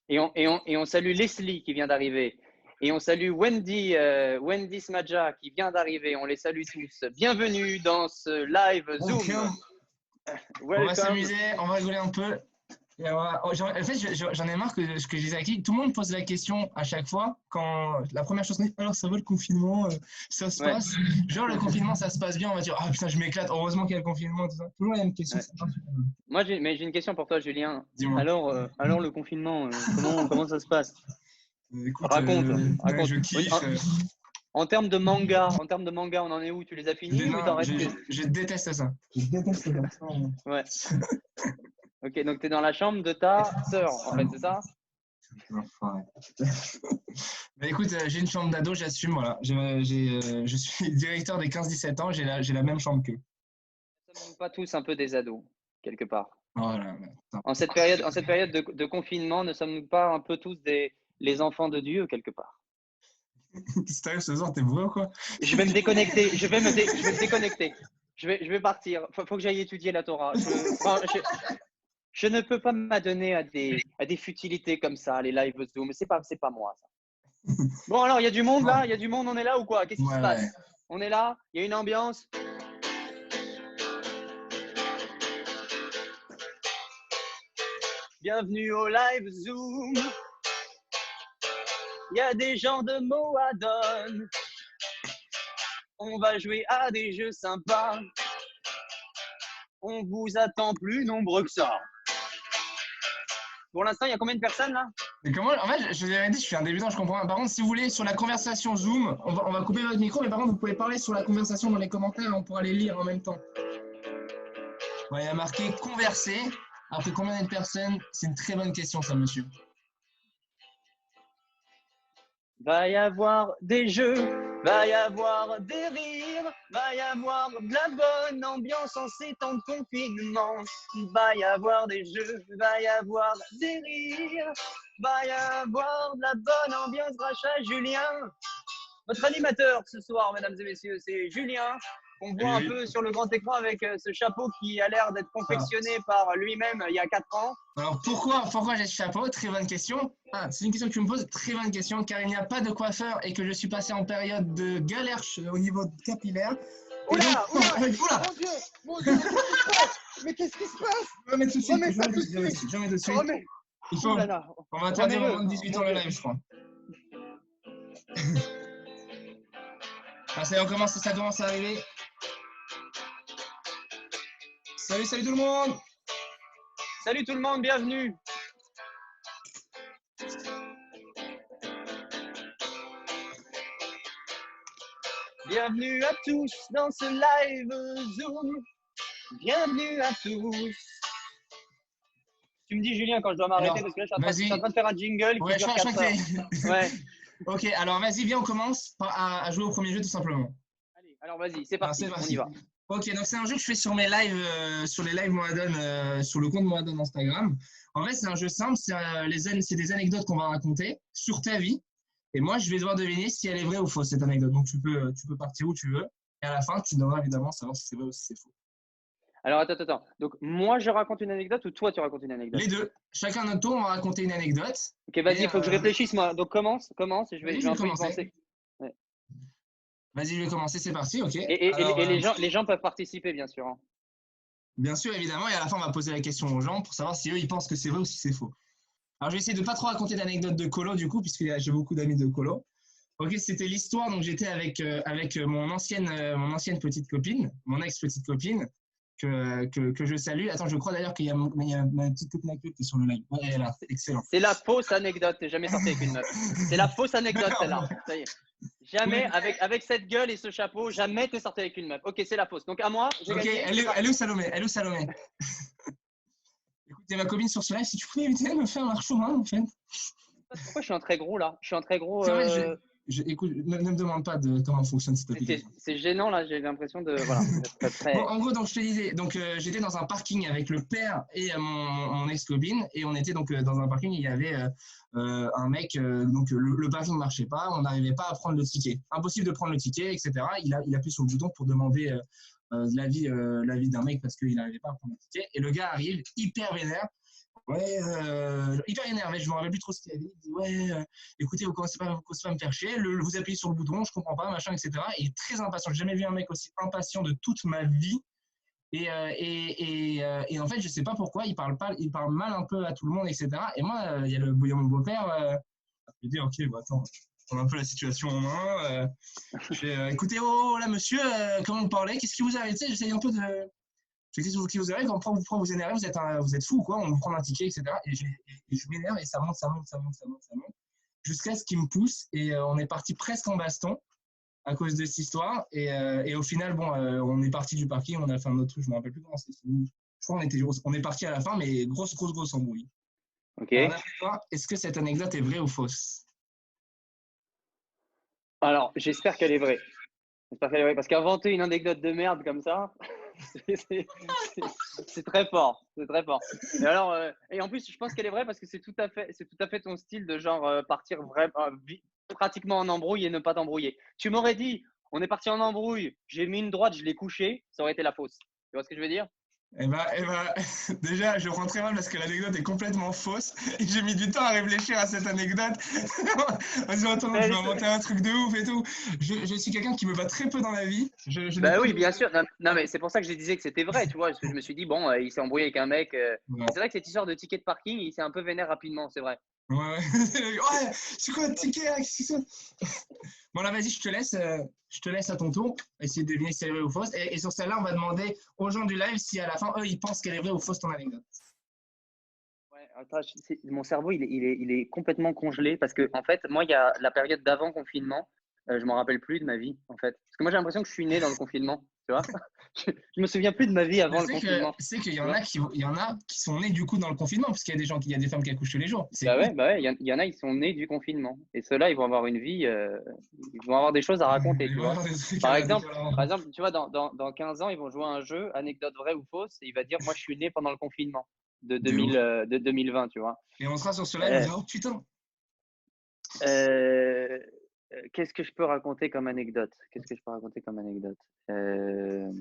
Et on salue Leslie qui vient d'arriver. Et on salue Wendy, Wendy Smadja qui vient d'arriver. On les salue tous. Bienvenue dans ce live Zoom. On va s'amuser, on va rigoler un peu. Et en fait, j'en ai marre que ce que je disais à qui, tout le monde pose la question à chaque fois quand la première chose, alors ça va le confinement, ça se passe. Genre le confinement, ça se passe bien, on va dire ah putain, je m'éclate, heureusement qu'il y a le confinement, tout ça. Toujours la même question. Moi, j'ai une question pour toi, Julien. Dis-moi. Alors le confinement, comment ça se passe? Écoute, raconte. je kiffe. En termes de manga, on en est où? Tu les as finis ou t'en restes? Je déteste ça. Je déteste ça. Ouais. Ok, donc tu es dans la chambre de ta sœur, en fait, c'est ça? Bah écoute, j'ai une chambre d'ado, j'assume, voilà. Je suis directeur des 15-17 ans, j'ai la même chambre qu'eux. Ne sommes-nous pas tous un peu des ados, quelque part? Voilà. En cette période de confinement, ne sommes-nous pas un peu tous les enfants de Dieu, quelque part? Qu'est-ce qui t'arrive ce soir, t'es bourré ou quoi? Je vais me déconnecter, je vais me déconnecter. Je vais partir. Faut que j'aille étudier la Torah. Je ne peux pas m'adonner à des futilités comme ça, les live Zoom. C'est pas moi, ça. Bon, alors, il y a du monde là? Il y a du monde, on est là ou quoi? Qu'est-ce qui se passe? On est là? Il y a une ambiance? Bienvenue au live Zoom. Il y a des gens de Moadon. On va jouer à des jeux sympas. On vous attend plus nombreux que ça. Pour l'instant, il y a combien de personnes là? Mais comment? En fait, je vous avais dit, je suis un débutant, je comprends. Par contre, si vous voulez, sur la conversation Zoom, on va couper votre micro, mais par contre, vous pouvez parler sur la conversation dans les commentaires, on pourra les lire en même temps. Ouais, il y a marqué converser. Après combien de personnes? C'est une très bonne question, ça, monsieur. Va y avoir des jeux, va y avoir des rires, va y avoir de la bonne ambiance en ces temps de confinement. Va y avoir des jeux, va y avoir des rires, va y avoir de la bonne ambiance grâce à Julien. Votre animateur ce soir, mesdames et messieurs, c'est Julien. On voit un peu sur le grand écran avec ce chapeau qui a l'air d'être confectionné par lui-même il y a 4 ans. Alors pourquoi j'ai ce chapeau? Très bonne question. C'est une question que tu me poses, très bonne question, car il n'y a pas de coiffeur et que je suis passé en période de galère au niveau capillaire. Oula, mon Dieu, mais qu'est-ce qui se passe? Je vais mettre tout de suite. Je vais mettre tout de suite. On va interdire au moins de 18 ans le live, je crois. Ça commence à arriver. Salut tout le monde. Salut tout le monde, bienvenue. Bienvenue à tous dans ce live Zoom. Bienvenue à tous. Tu me dis Julien quand je dois m'arrêter parce que là je suis en train de faire un jingle qui dure 4 heures. Ouais. Ok, alors vas-y, viens, on commence à jouer au premier jeu tout simplement. Allez, alors vas-y, c'est parti, on y va. Ok, donc c'est un jeu que je fais sur mes lives, sur les lives Moadon, sur le compte Moadon Instagram. En fait, c'est un jeu simple, c'est des anecdotes qu'on va raconter sur ta vie. Et moi, je vais devoir deviner si elle est vraie ou fausse, cette anecdote. Donc, tu peux partir où tu veux. Et à la fin, tu devras évidemment savoir si c'est vrai ou si c'est faux. Alors, attends. Donc, moi, je raconte une anecdote ou toi, tu racontes une anecdote? Les deux. Chacun notre tour, on va raconter une anecdote. Ok, vas-y, il faut que je réfléchisse, moi. Donc, commence. Et je vais un peu y penser. Ouais. Vas-y, je vais commencer, c'est parti, ok. Et les gens peuvent participer, bien sûr. Hein. Bien sûr, évidemment. Et à la fin, on va poser la question aux gens pour savoir si eux, ils pensent que c'est vrai ou si c'est faux. Alors, je vais essayer de ne pas trop raconter d'anecdotes de colo, du coup, puisque j'ai beaucoup d'amis de colo. Ok, c'était l'histoire. Donc, j'étais avec mon ancienne petite copine, mon ex-petite copine, que je salue. Attends, je crois d'ailleurs qu'il y a ma petite copine actuelle qui est sur le live. Ouais, elle est là, excellent. C'est la fausse anecdote. T'es jamais sorti avec une meuf. C'est la fausse anecdote, celle-là. Ça y est. Jamais, avec cette gueule et ce chapeau, jamais t'es sorti avec une meuf. Ok, c'est la fausse. Donc, à moi, j'ai gagné. Elle est où Salomé? Écoute, il y a ma copine sur ce live. Si tu pouvais éviter de me faire un marchouin, en fait. Pourquoi je suis en très gros, là? Je suis en très gros. Écoute, ne me demande pas comment fonctionne cette application. C'est gênant, là. J'ai l'impression de. Voilà. Bon, en gros, donc, je te disais, j'étais dans un parking avec le père et mon ex-copine. Et on était donc dans un parking, il y avait un mec, donc le parking ne marchait pas. On n'arrivait pas à prendre le ticket. Impossible de prendre le ticket, etc. Il appuie sur le bouton pour demander l'avis d'un mec parce qu'il n'arrivait pas à prendre le ticket. Et le gars arrive hyper vénère. Ouais, hyper énervé, je me rappelle plus trop ce qu'il a dit. Il dit, ouais, écoutez, vous commencez pas à me faire chier, vous appuyez sur le bouton, je comprends pas, machin, etc. Et il est très impatient. J'ai jamais vu un mec aussi impatient de toute ma vie. Et en fait, je sais pas pourquoi, il parle mal un peu à tout le monde, etc. Et moi, il y a mon beau-père, je lui dis, ok, bon, attends, on a un peu la situation en main. Je fais, écoutez, oh là, monsieur, comment vous parlez? Qu'est-ce qui vous arrive? Tu sais, j'essaye un peu de. Je dis, qu'est-ce qui vous arrive? Pourquoi vous énervez? Vous êtes fou, quoi, on vous prend un ticket, etc. Et je m'énerve et ça monte, ça monte, ça monte, ça monte, ça monte. Jusqu'à ce qu'il me pousse et on est parti presque en baston à cause de cette histoire. Et au final, bon, on est parti du parking, on a fait un autre truc, je me rappelle plus comment c'était fini. Je crois on est parti à la fin, mais grosse embrouille. Ok. Alors, d'après toi, est-ce que cette anecdote est vraie ou fausse? Alors, j'espère qu'elle est vraie. J'espère qu'elle est vraie. Parce qu'inventer une anecdote de merde comme ça, c'est très fort. C'est très fort. Et alors, et en plus, je pense qu'elle est vraie parce que c'est tout à fait ton style de genre partir vraiment pratiquement en embrouille et ne pas t'embrouiller. Tu m'aurais dit, on est parti en embrouille, j'ai mis une droite, je l'ai couché, ça aurait été la fausse. Tu vois ce que je veux dire? Déjà, je prends très mal parce que l'anecdote est complètement fausse et j'ai mis du temps à réfléchir à cette anecdote. En disant, attends, je vais inventer un truc de ouf et tout. Je suis quelqu'un qui me bat très peu dans la vie. Je n'ai Bah pas oui, de. bien sûr. Non, non, mais c'est pour ça que je disais que c'était vrai, tu vois. Je me suis dit, bon, il s'est embrouillé avec un mec. Ouais. Et c'est vrai que cette histoire de ticket de parking, il s'est un peu vénère rapidement, c'est vrai. Ouais, ouais. Ouais, c'est quoi le ticket là? Qu'est-ce que c'est ça? Bon, là, vas-y, je te laisse à ton tour. Essayer de deviner si c'est vrai ou fausse. Et sur celle-là, on va demander aux gens du live si à la fin, eux, ils pensent qu'elle est vraie ou fausse ton anecdote. Ouais, attends, mon cerveau, il est complètement congelé parce que, en fait, moi, il y a la période d'avant confinement, je m'en rappelle plus de ma vie, en fait. Parce que moi, j'ai l'impression que je suis né dans le confinement, tu vois. Je me souviens plus de ma vie Mais avant le confinement, c'est qu'il y tu en a vois. il y en a qui sont nés du coup dans le confinement, parce qu'il y a il y a des femmes qui accouchent tous les jours. C'est ouf. Bah ouais, il y en a, ils sont nés du confinement. Et ceux-là, ils vont avoir une vie, ils vont avoir des choses à raconter, Il tu va y vois. avoir des trucs Par à exemple, dire. tu vois, dans 15 ans, ils vont jouer à un jeu, anecdote vraie ou fausse, et il va dire, moi, je suis né pendant le confinement De ouf. de 2020, tu vois. Et on sera sur ce live, on Euh, dira, oh putain. euh, Qu'est-ce que je peux raconter comme anecdote? Qu'est-ce que je peux raconter comme anecdote? Euh,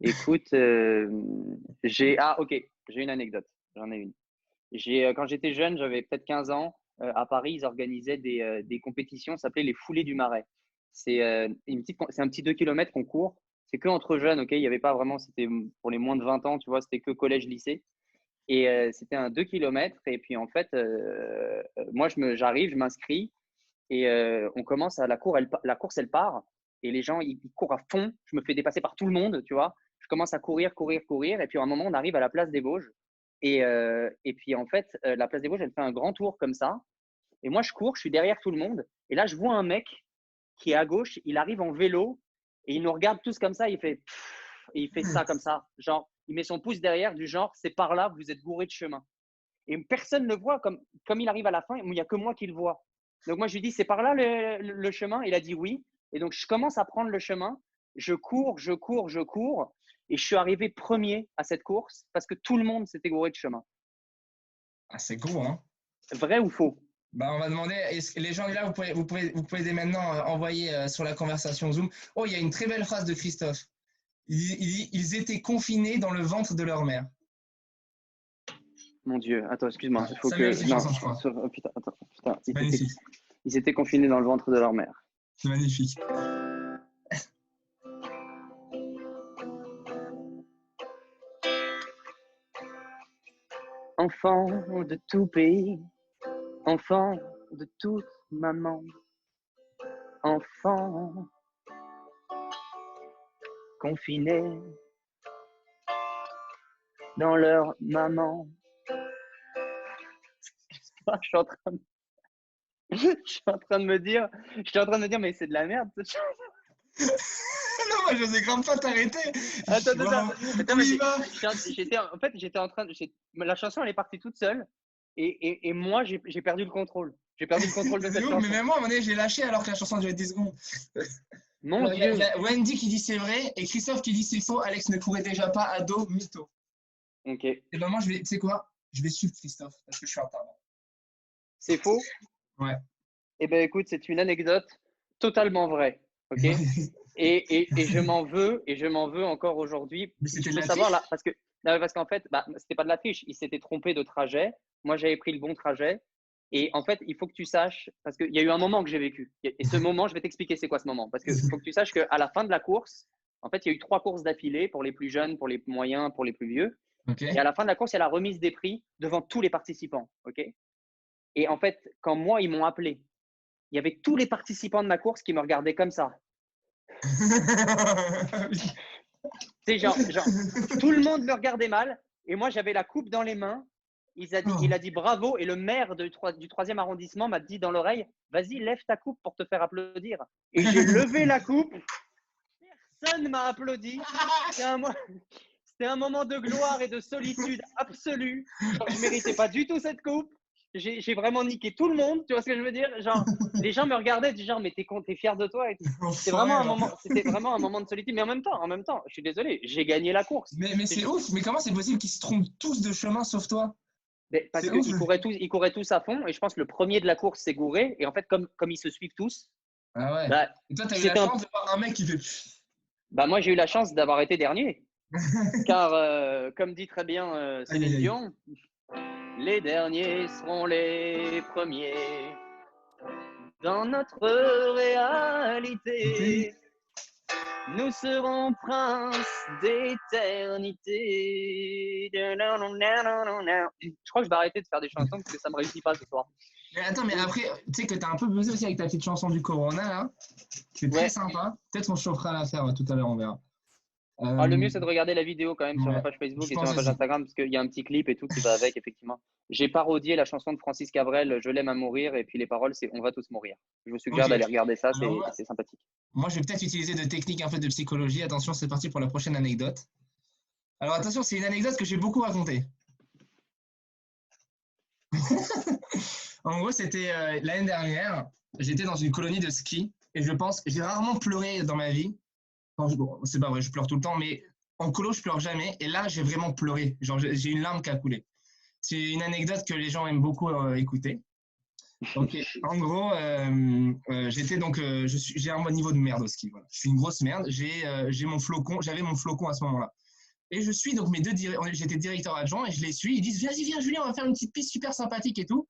Écoute, ok, j'ai une anecdote. J'en ai une. Quand j'étais jeune, j'avais peut-être 15 ans, à Paris, ils organisaient des compétitions, ça s'appelait les foulées du Marais. C'est un petit 2 kilomètres qu'on court. C'est que entre jeunes, ok? Il y avait pas vraiment, c'était pour les moins de 20 ans, tu vois, c'était que collège-lycée. Et c'était un 2 kilomètres. Et puis en fait, moi, j'arrive, je m'inscris et on commence à la course, elle part. Et les gens, ils courent à fond. Je me fais dépasser par tout le monde, tu vois. Je commence à courir, courir, courir. Et puis à un moment, on arrive à la place des Vosges. Et puis en fait, la place des Vosges, elle fait un grand tour comme ça. Et moi, je cours, je suis derrière tout le monde. Et là, je vois un mec qui est à gauche, il arrive en vélo et il nous regarde tous comme ça. Il fait, pff, et il fait ça comme ça. Genre, il met son pouce derrière, du genre, c'est par là, vous êtes gouré de chemin. Et personne ne le voit, comme il arrive à la fin, il n'y a que moi qui le vois. Donc moi, je lui dis, c'est par là le chemin? Il a dit oui. Et donc, je commence à prendre le chemin. Je cours, je cours, je cours. Et je suis arrivé premier à cette course parce que tout le monde s'était gouré de chemin. Ah, c'est gros, hein. Vrai ou faux? Bah, on va demander, les gens là, vous pouvez dès maintenant envoyer sur la conversation Zoom. Oh, il y a une très belle phrase de Christophe. Il dit, ils étaient confinés dans le ventre de leur mère. Mon Dieu, attends, excuse-moi. Il faut Ça mérite que. une Non, chanson, je crois. oh, putain, attends, putain. C'est magnifique. Ils étaient confinés dans le ventre de leur mère. C'est magnifique. Enfant de tout pays, enfant de toute maman, enfant confinés dans leur maman. Je suis en train de, je suis en train de me dire, mais c'est de la merde. Non, moi, je n'osais grave pas t'arrêter. Attends, Où il va? en fait, la chanson, elle est partie toute seule. Et moi, j'ai perdu le contrôle. J'ai perdu le contrôle de cette Mais chanson. même moi, à un moment donné, j'ai lâché alors que la chanson durait 10 secondes. Mon Il Dieu. y a Wendy qui dit c'est vrai et Christophe qui dit c'est faux. Alex ne courait déjà pas à dos, mytho. Ok. Et ben moi, tu sais quoi? Je vais suivre Christophe parce que je suis un talent. C'est faux? Ouais. Eh ben, écoute, c'est une anecdote totalement vraie. Ok? Et je m'en veux encore aujourd'hui. Mais c'était Je de peux la savoir triche? là, parce que Non, parce qu'en fait, c'était pas de la triche. Il s'était trompé de trajet. Moi, j'avais pris le bon trajet. Et en fait, il faut que tu saches, parce qu'il y a eu un moment que j'ai vécu. Et ce moment, je vais t'expliquer c'est quoi ce moment. Parce qu'il faut que tu saches qu'à la fin de la course, en fait, il y a eu 3 courses d'affilée pour les plus jeunes, pour les moyens, pour les plus vieux. Ok. Et à la fin de la course, il y a la remise des prix devant tous les participants. Ok. Et en fait, quand moi, ils m'ont appelé, il y avait tous les participants de ma course qui me regardaient comme ça. C'est genre, tout le monde me regardait mal. Et moi, j'avais la coupe dans les mains. Il a dit bravo. Et le maire du 3e arrondissement m'a dit dans l'oreille, vas-y, lève ta coupe pour te faire applaudir. Et j'ai levé la coupe. Personne m'a applaudi. C'était un moment de gloire et de solitude absolue. Genre, je ne méritais pas du tout cette coupe. J'ai vraiment niqué tout le monde. Tu vois ce que je veux dire? Genre, les gens me regardaient du genre, mais t'es fier de toi et tout. C'était vraiment un moment de solitude. Mais en même temps, je suis désolé, j'ai gagné la course. Mais c'est ouf. Mais comment c'est possible qu'ils se trompent tous de chemin sauf toi? Parce qu'ils couraient tous à fond. Et je pense que le premier de la course s'est gouré. Et en fait, comme ils se suivent tous. Ah ouais. Bah, et toi, t'as eu la chance de voir un mec qui fait. Moi, j'ai eu la chance d'avoir été dernier. Car, comme dit très bien Céline Dion, les derniers seront les premiers dans notre réalité. Nous serons princes d'éternité. Je crois que je vais arrêter de faire des chansons parce que ça ne me réussit pas ce soir. Mais attends, mais après, tu sais que t'as un peu buzzé aussi avec ta petite chanson du Corona, là. C'est très sympa. Peut-être qu'on chauffera l'affaire tout à l'heure, on verra. Le mieux, c'est de regarder la vidéo quand même sur ma page Facebook et sur ma page Instagram parce qu'il y a un petit clip et tout qui va avec, effectivement. J'ai parodié la chanson de Francis Cabrel, Je l'aime à mourir, et puis les paroles, c'est On va tous mourir. Je vous suggère d'aller regarder ça, c'est sympathique. Moi, je vais peut-être utiliser de techniques un peu de psychologie. Attention, c'est parti pour la prochaine anecdote. Alors, attention, c'est une anecdote que j'ai beaucoup racontée. En gros, c'était l'année dernière. J'étais dans une colonie de ski et je pense, j'ai rarement pleuré dans ma vie. Bon, c'est pas vrai, je pleure tout le temps, mais en colo, je pleure jamais. Et là, j'ai vraiment pleuré. Genre, j'ai une larme qui a coulé. C'est une anecdote que les gens aiment beaucoup écouter. Donc, en gros, j'étais donc, j'ai un bon niveau de merde au ski. Voilà. Je suis une grosse merde. J'ai mon flocon. J'avais mon flocon à ce moment-là. Et je suis donc j'étais directeur adjoint et je les suis. Ils disent, vas-y, viens, Julien, on va faire une petite piste super sympathique et tout.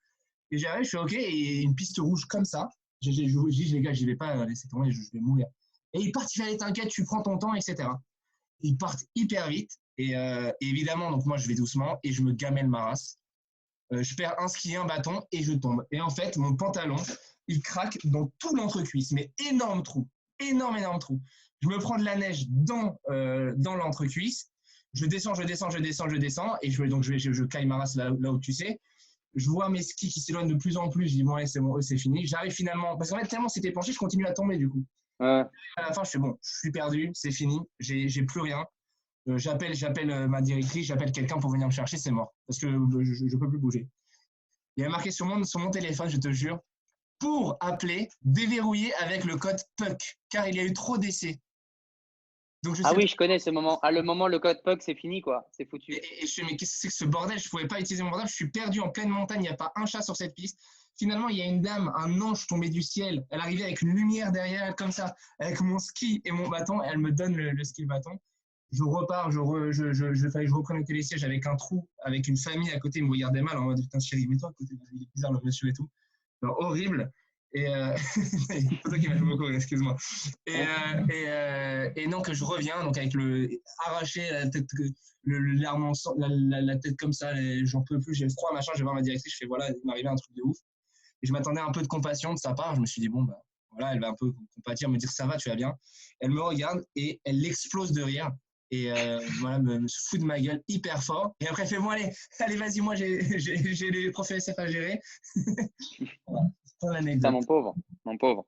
Et j'arrive, je fais OK, et une piste rouge comme ça. Je dis, les gars, j'y vais pas laisser tomber, je vais mourir. Et ils partent, allez, t'inquiète, tu prends ton temps, etc. Ils partent hyper vite. Et évidemment, donc moi, je vais doucement et je me gamelle ma race. Je perds un ski, un bâton et je tombe. Et en fait, mon pantalon, il craque dans tout l'entrecuisse, mais énorme trou. Énorme trou. Je me prends de la neige dans l'entrecuisse. Je descends. Et je caille ma race là où tu sais. Je vois mes skis qui s'éloignent de plus en plus. Je dis, bon, c'est bon, c'est fini. J'arrive finalement, parce qu'en fait, tellement c'était penché, je continue à tomber du coup. À la fin, je fais bon, je suis perdu, c'est fini, j'ai plus rien. J'appelle ma directrice, j'appelle quelqu'un pour venir me chercher, c'est mort. Parce que je peux plus bouger. Il y a marqué sur mon téléphone, je te jure, pour appeler, déverrouiller avec le code PUC, car il y a eu trop d'essais. Donc, je connais ce moment. Le moment, le code PUC, c'est fini, quoi. C'est foutu. Et je fais, mais qu'est-ce que c'est que ce bordel? Je ne pouvais pas utiliser mon portable. Je suis perdu en pleine montagne. Il n'y a pas un chat sur cette piste. Finalement, il y a une dame, un ange tombé du ciel. Elle arrivait avec une lumière derrière elle, comme ça, avec mon ski et mon bâton. Elle me donne le ski et le bâton. Je repars, je reprends le télésiège avec un trou, avec une famille à côté. Ils me regardaient mal en mode, putain, chérie, mets-toi à côté. Il est bizarre, le monsieur et tout. Alors, horrible. Et c'est toi qui m'as fait beaucoup, excuse-moi. Et donc je reviens donc avec arraché la tête, l'arme en sang, la tête comme ça, j'en peux plus, j'ai froid machin. Je vais voir ma directrice, je fais voilà, il m'est arrivé un truc de ouf. Et je m'attendais un peu de compassion de sa part. Je me suis dit bon bah voilà, elle va un peu compatir, me dire ça va, tu vas bien. Elle me regarde et elle explose de rire. Et voilà, me fout de ma gueule hyper fort. Et après, elle fait bon, allez, vas-y, moi, j'ai les profs SF à gérer. Voilà, c'est l'anecdote. Ça, mon pauvre.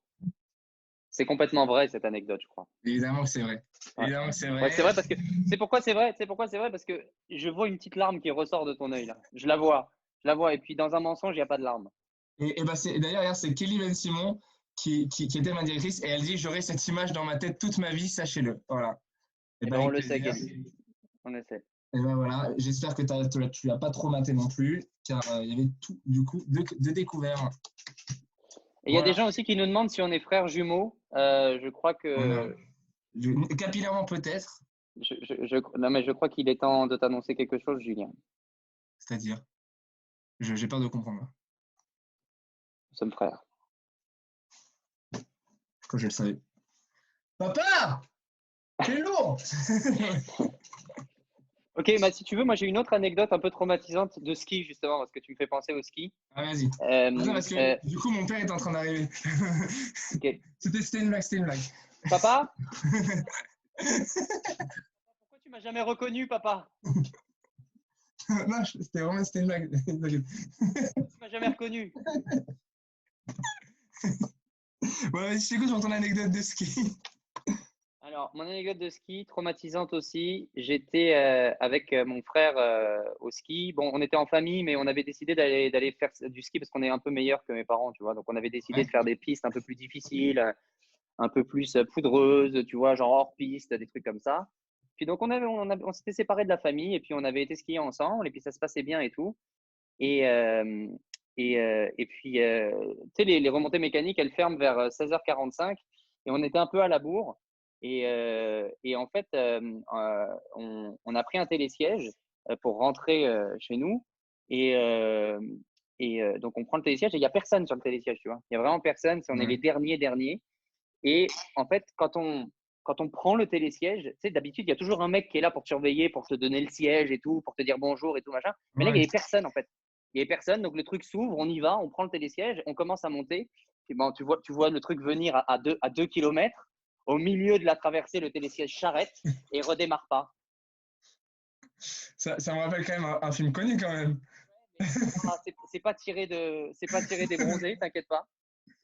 C'est complètement vrai, cette anecdote, je crois. Évidemment que c'est vrai. Ouais. Évidemment que c'est vrai. Ouais, c'est vrai parce que c'est pourquoi c'est vrai. C'est pourquoi c'est vrai parce que je vois une petite larme qui ressort de ton œil là. Je la vois. Et puis dans un mensonge, il n'y a pas de larme. Et bah d'ailleurs, c'est Kelly Ben Simon qui était ma directrice et elle dit j'aurai cette image dans ma tête toute ma vie, sachez-le. Voilà. Et ben, on le sait, Kelly. On le sait. Et ben voilà, j'espère que tu l'as pas trop maté non plus, car il y avait tout, du coup, de découvert. Et il y a des gens aussi qui nous demandent si on est frères jumeaux. Je crois que… Capillairement peut-être. Non, mais je crois qu'il est temps de t'annoncer quelque chose, Julien. C'est-à-dire, j'ai peur de comprendre. Nous sommes frères. Quand je le savais. Papa! C'est lourd! Ok, bah, si tu veux, moi j'ai une autre anecdote un peu traumatisante de ski, justement, parce que tu me fais penser au ski. Ah, vas-y. Attends, parce que du coup, mon père est en train d'arriver. Ok. C'était une blague, c'était une blague. Papa? Pourquoi tu m'as jamais reconnu, papa? Non, c'était une blague. Tu m'as jamais reconnu. Ouais, vas-y, je t'écoute sur ton anecdote de ski. Alors, mon anecdote de ski, traumatisante aussi. J'étais avec mon frère au ski. Bon, on était en famille, mais on avait décidé d'aller faire du ski parce qu'on est un peu meilleur que mes parents, tu vois. Donc, on avait décidé Ouais. de faire des pistes un peu plus difficiles, un peu plus poudreuses, tu vois, genre hors piste, des trucs comme ça. Puis donc, on s'était séparés de la famille et puis on avait été skier ensemble et puis ça se passait bien et tout. Et, euh, et puis, tu sais, les remontées mécaniques, elles ferment vers 16h45 et on était un peu à la bourre. Et en fait, on a pris un télésiège pour rentrer chez nous. Et, euh, donc, on prend le télésiège et il n'y a personne sur le télésiège, tu vois. Il n'y a vraiment personne, on est Ouais. les derniers. Et en fait, quand on prend le télésiège, tu sais, d'habitude, il y a toujours un mec qui est là pour te surveiller, pour te donner le siège et tout, pour te dire bonjour et tout, machin. Mais là, il n'y Ouais. avait personne, en fait. Il n'y avait personne, donc le truc s'ouvre, on y va, on prend le télésiège, on commence à monter. Et ben, tu vois le truc venir à 2 kilomètres. Au milieu de la traversée, le télésiège s'arrête et redémarre pas. Ça me rappelle quand même un film connu quand même. C'est pas tiré des bronzés, t'inquiète pas.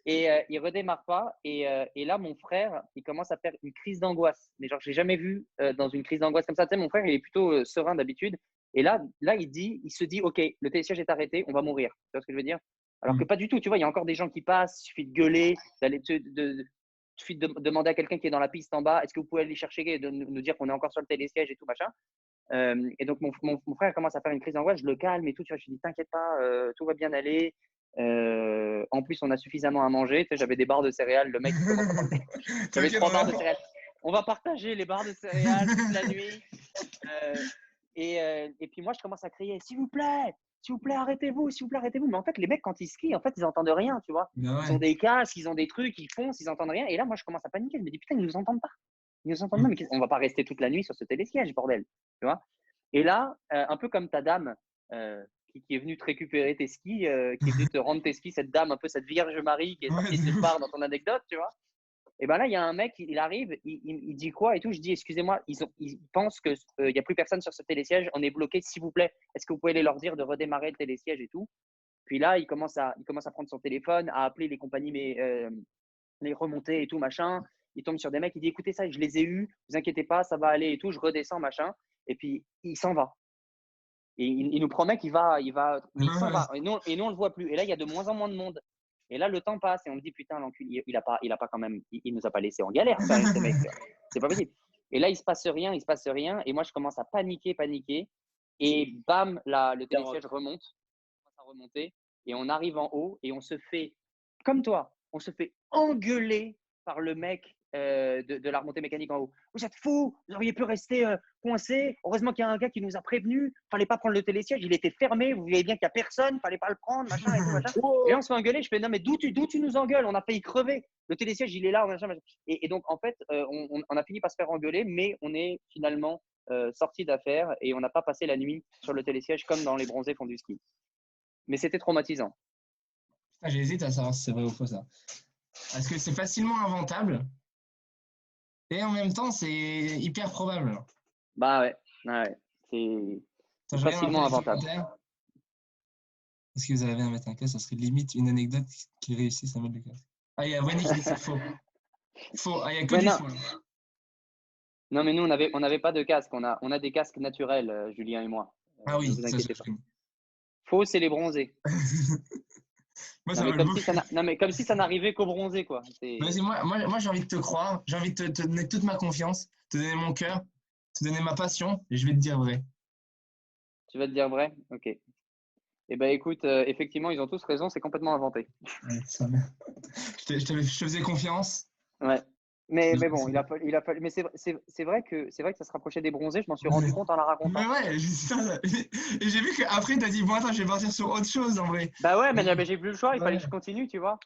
Et il redémarre pas. Et là, mon frère, il commence à faire une crise d'angoisse. Mais genre, j'ai jamais vu dans une crise d'angoisse comme ça. Tu sais, mon frère, il est plutôt serein d'habitude. Et là, il se dit, OK, le télésiège est arrêté, on va mourir. Tu vois ce que je veux dire? Alors que Mm. pas du tout. Tu vois, il y a encore des gens qui passent. Il suffit de gueuler, il suffit de demander à quelqu'un qui est dans la piste en bas, est-ce que vous pouvez aller chercher et de nous dire qu'on est encore sur le télésiège et tout machin. Et donc, mon frère commence à faire une crise d'angoisse, je le calme et tout. Tu vois, je lui dis, t'inquiète pas, tout va bien aller. En plus, on a suffisamment à manger. Tu sais, j'avais des barres de céréales. Le mec, il commence à prendre. J'avais T'inquiète 3 barres de vraiment. céréales. On va partager les barres de céréales toute la nuit. Euh, et puis moi, je commence à crier, s'il vous plaît, arrêtez-vous, s'il vous plaît, arrêtez-vous. Mais en fait, les mecs, quand ils skient, en fait, ils entendent rien, tu vois. Ben Ils ont ouais. des casques, ils ont des trucs, ils foncent, ils entendent rien. Et là, moi, je commence à paniquer. Je me dis, putain, ils nous entendent pas. Ils nous entendent pas, Mm. mais on va pas rester toute la nuit sur ce télésiège, bordel. Tu vois. Et là, un peu comme ta dame qui est venue te récupérer tes skis, qui est venue te rendre tes skis, cette dame, un peu cette Vierge Marie qui est Ouais, sortie de de nulle ouf. part dans ton anecdote, tu vois. Et ben là, il y a un mec, il arrive, il dit quoi et tout. Je dis, excusez-moi, ils pensent qu'il n'y a plus personne sur ce télésiège, on est bloqué, s'il vous plaît. Est-ce que vous pouvez leur dire de redémarrer le télésiège et tout? Puis là, il commence à prendre son téléphone, à appeler les compagnies, mais les remontées et tout, machin. Il tombe sur des mecs, il dit, écoutez ça, je les ai eus, vous inquiétez pas, ça va aller et tout, je redescends, machin. Et puis, il s'en va. Et il nous promet mais il s'en va. Et nous, on le voit plus. Et là, il y a de moins en moins de monde. Et là, le temps passe et on me dit, putain, l'enculé, il a pas quand même, il nous a pas laissé en galère, quand même, ce mec. C'est pas possible. Et là, il se passe rien, il se passe rien. Et moi, je commence à paniquer. Et bam, le télésiège remonte, commence à remonter. Et on arrive en haut et on se fait, comme toi, on se fait engueuler par le mec de la remontée mécanique en haut. Vous êtes fous, vous auriez pu rester coincé. Heureusement qu'il y a un gars qui nous a prévenus. Fallait pas prendre le télésiège, il était fermé. Vous voyez bien qu'il y a personne, fallait pas le prendre, machin et tout, machin. Et là, on se fait engueuler. Je fais non, mais d'où tu nous engueules? On a failli crever. Le télésiège, il est là, machin, machin. Et donc, en fait, on a fini par se faire engueuler, mais on est finalement sorti d'affaire et on n'a pas passé la nuit sur le télésiège comme dans les bronzés font du ski. Mais c'était traumatisant. Putain, j'hésite à savoir si c'est vrai ou faux ça. Parce que c'est facilement inventable et en même temps, c'est hyper probable. Bah ouais. C'est Attends, je regarde un peu facilement les inventable. commentaires. Est-ce que vous avez à mettre un casque? Ça serait limite une anecdote qu'ils réussissent à mettre le casque. Ah, il y a Wenny qui dit c'est faux. Faux. Ah, il n'y a que Ouais, du non, faux. Là. non, mais nous, on avait pas de casque. On a des casques naturels, Julien et moi. Ah Ne oui, vous ça inquiétez je pas. connais. Faux, c'est les bronzés. Moi, Non, ça mais va le bouffer. non, mais comme si ça n'arrivait qu'aux bronzés, quoi. Vas-y, moi j'ai envie de te croire. J'ai envie de te donner toute ma confiance, te donner mon cœur, te donner ma passion et je vais te dire vrai. Tu vas te dire vrai? Ok. Eh ben, écoute, effectivement, ils ont tous raison. C'est complètement inventé. Ouais, ça va. Je te faisais confiance. Ouais. Mais bon, il a fallu. Mais c'est vrai que ça se rapprochait des bronzés. Je m'en suis rendu compte en la Mais racontant. ouais, c'est ça. Et j'ai vu qu'après, t'as dit, bon, attends, je vais partir sur autre chose en vrai. Bah ouais, mais Mais- j'ai plus le choix. Il fallait Ouais. que je continue, tu vois.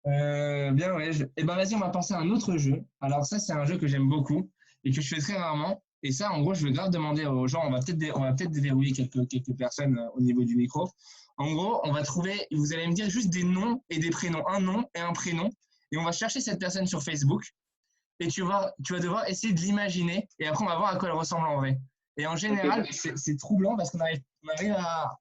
Bien, ouais. Eh ben, vas-y, on va passer à un autre jeu. Alors, ça, c'est un jeu que j'aime beaucoup et que je fais très rarement. Et ça, en gros, je vais grave demander aux gens, on va peut-être déverrouiller quelques personnes au niveau du micro. En gros, on va trouver, vous allez me dire juste des noms et des prénoms, un nom et un prénom. Et on va chercher cette personne sur Facebook. Et tu vas devoir essayer de l'imaginer. Et après, on va voir à quoi elle ressemble en vrai. Et en Ok, général, c'est troublant parce on arrive à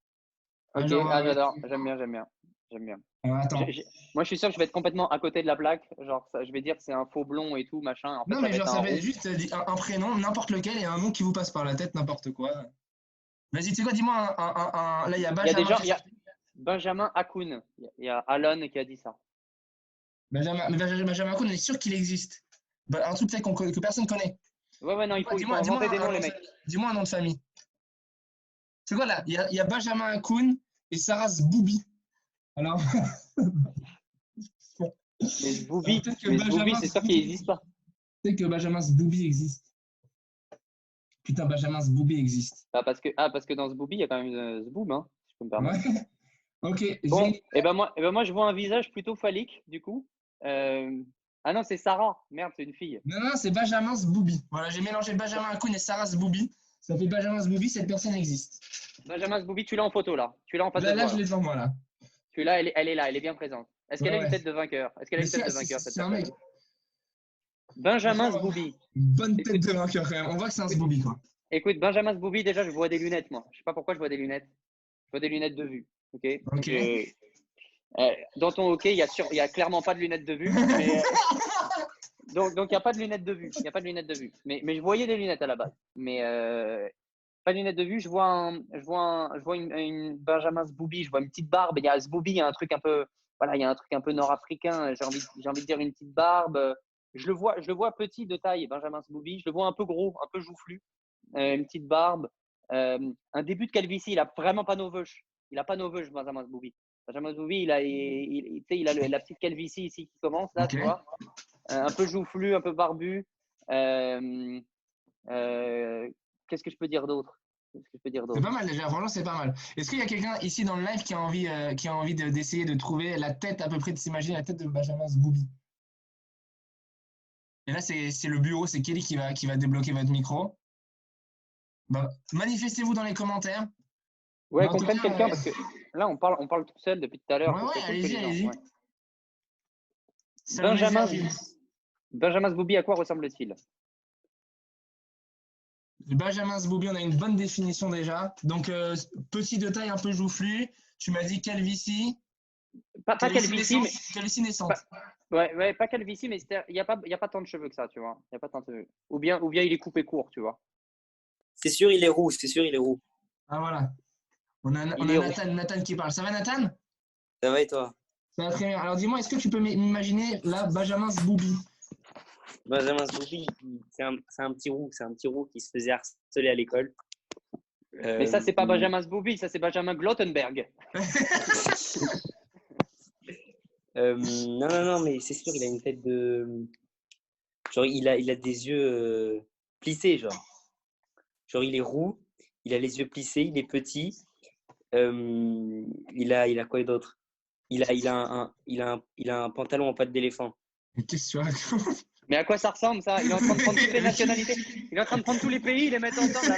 ok. genre. Ah, j'adore. J'aime bien. Attends. Moi, je suis sûr que je vais être complètement à côté de la plaque. Genre, ça, je vais dire que c'est un faux blond et tout, machin. En fait, Non, ça mais va genre, être un ça va être roux. juste un prénom, n'importe lequel, et un nom qui vous passe par la tête, n'importe quoi. Vas-y, tu sais quoi, dis-moi Là, il y a Il y a des Benjamin gens. qui Il y a Benjamin Hakoun. Il y a Alon qui a dit ça. Benjamin Cohn, on est sûr qu'il existe. Bah, un truc peut-être que personne connaît. Ouais, non, il faut Dis-moi inventer des noms, un nom les de mecs. famille. Dis-moi un nom de famille. C'est quoi là? Il y a Benjamin Cohn et Sarah Zboubi. Alors, Mais alors, Zboubi, c'est sûr qu'il n'existe pas. peut-être que Benjamin Zboubi existe. Putain, Benjamin Zboubi existe. Bah, parce que dans Zboubi, il y a quand même Zboub, hein, si je peux me Ouais. permettre. Ok, Bon, j'ai. moi, je vois un visage plutôt phallique, du coup. Ah non, c'est Sarah. Merde, c'est une fille. Non, c'est Benjamin Zboubi. Voilà, j'ai mélangé Benjamin Cohn et Sarah Zboubi. Ça fait Benjamin Zboubi, cette personne existe. Benjamin Zboubi, tu l'as en photo, là. Tu l'as en face de Là, toi, je là. l'ai devant moi, là. Tu l'as, elle est là, elle est bien présente. Est-ce qu'elle Ouais, a une ouais. tête de vainqueur? Est-ce qu'elle a Mais une tête de vainqueur, cette c'est un personne? mec. Benjamin Franchement, Zboubi. bonne tête Écoute, de vainqueur quand même. On voit que c'est un écoute, Zboubi, quoi. écoute, Benjamin Zboubi, déjà, je vois des lunettes, moi. Je sais pas pourquoi je vois des lunettes. Je vois des lunettes de vue. Ok. Ok. Dans ton hockey, il y a clairement pas de lunettes de vue, mais donc il y a pas de lunettes de vue. Il y a pas de lunettes de vue. Mais je voyais des lunettes à la base. Mais pas de lunettes de vue. Je vois une Benjamin Zboubi. Je vois une petite barbe. Il y a Zboubi, il y a un truc un peu, voilà, il y a un truc un peu nord-africain. J'ai envie de dire une petite barbe. Je le vois petit de taille, Benjamin Zboubi. Je le vois un peu gros, un peu joufflu, une petite barbe, un début de calvitie. Il a vraiment pas nos veuches. Il a pas nos veuches, Benjamin Zboubi. Benjamin Zboubi, il a la petite calvitie ici qui commence là, Ok. tu vois, un peu joufflu, un peu barbu. Euh, Qu'est-ce que je peux dire d'autre? Qu'est-ce que je peux dire C'est pas d'autre? mal déjà, franchement, c'est pas mal. Est-ce qu'il y a quelqu'un ici dans le live qui a envie d'essayer de trouver la tête, à peu près de s'imaginer la tête de Benjamin Zboubi? Et là, c'est le bureau, c'est Kelly qui va débloquer votre micro. Bah, manifestez-vous dans les commentaires. Mais Ouais, en qu'on tout prenne cas, quelqu'un parce que là, on parle tout seul depuis tout à l'heure. Ce ouais, serait cool que allez-y, les gens. allez-y. Ouais. Allez-y, Benjamin, allez-y. Benjamin Zboubi, à quoi ressemble-t-il? Benjamin Zboubi, on a une bonne définition déjà. Donc, petit de taille, un peu joufflu. Tu m'as dit calvitie. Pas calvitie, mais Calvitie naissante. pas, ouais, pas calvitie, mais il y a pas tant de cheveux que ça, tu vois. Il y a pas tant de cheveux. Ou bien il est coupé court, tu vois. C'est sûr, il est roux. C'est sûr, il est roux. Ah, voilà. On a Il est roux. Nathan qui parle. Ça va, Nathan? Ça va et toi? Ça va très bien. Alors, dis-moi, est-ce que tu peux m'imaginer là, Benjamin Zboubi? Benjamin Zboubi, c'est un petit roux. C'est un petit roux qui se faisait harceler à l'école. Mais ça, c'est pas Benjamin Zboubi, ça, c'est Benjamin Glottenberg. Non, mais c'est sûr, il a une tête de. Genre, il a des yeux plissés, genre. Genre, il est roux, il a les yeux plissés, il est petit. Il a quoi d'autre? Il a un pantalon en patte d'éléphant. Mais qu'est-ce que tu racontes? Mais à quoi ça ressemble, ça? Il est en train de prendre toutes les nationalités. Il est en train de prendre tous les pays, il les met ensemble. Alors,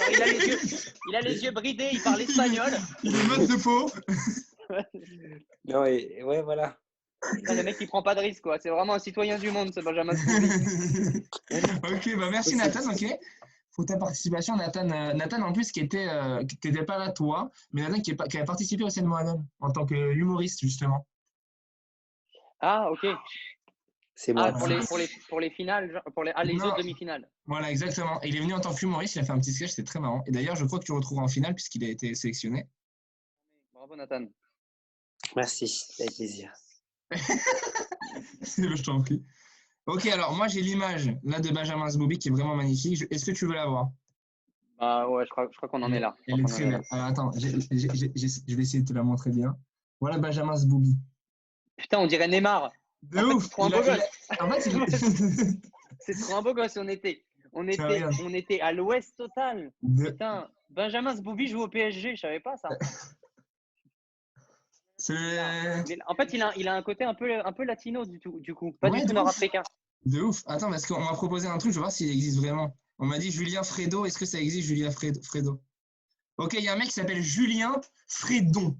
il a les yeux bridés, il parle espagnol. Il est mode de peau. Non, ouais, voilà. Putain, le mec, il prend pas de risque, quoi. C'est vraiment un citoyen du monde, ce Benjamin Zboubi. Ok, bah merci Nathan, ok. Pour ta participation, Nathan, Nathan en plus qui était pas là toi, mais Nathan qui a participé au Scène Moanon en tant que humoriste justement. Ah, ok. C'est Ah, moi. pour les finales, les Non, autres demi-finales. voilà exactement. Et il est venu en tant qu'humoriste, il a fait un petit sketch, c'était très marrant. Et d'ailleurs, je crois que tu le retrouveras en finale puisqu'il a été sélectionné. Bravo, Nathan. Merci, avec plaisir. Je t'en prie. Ok, alors moi j'ai l'image là de Benjamin Zboubi qui est vraiment magnifique. Est-ce que tu veux la voir? Ah ouais, je crois qu'on en est là. Elle est très belle. Alors attends, je vais essayer de te la montrer bien. Voilà Benjamin Zboubi. Putain, on dirait Neymar. De En fait, ouf. c'est trop un Il a- beau il a- gosse. En fait, il... C'est trop un beau gosse, Ça rien. on était à l'ouest total. De- Putain, Benjamin Sboubi joue au PSG, je savais pas ça. C'est... En fait, il a un côté un peu latino du coup, pas du Ouais, tout de ouf. nord-africain. De ouf. Attends, parce qu'on m'a proposé un truc, je vais voir s'il existe vraiment. On m'a dit Julien Fredo. Est-ce que ça existe, Julien Fredo? Ok, il y a un mec qui s'appelle Julien Fredon.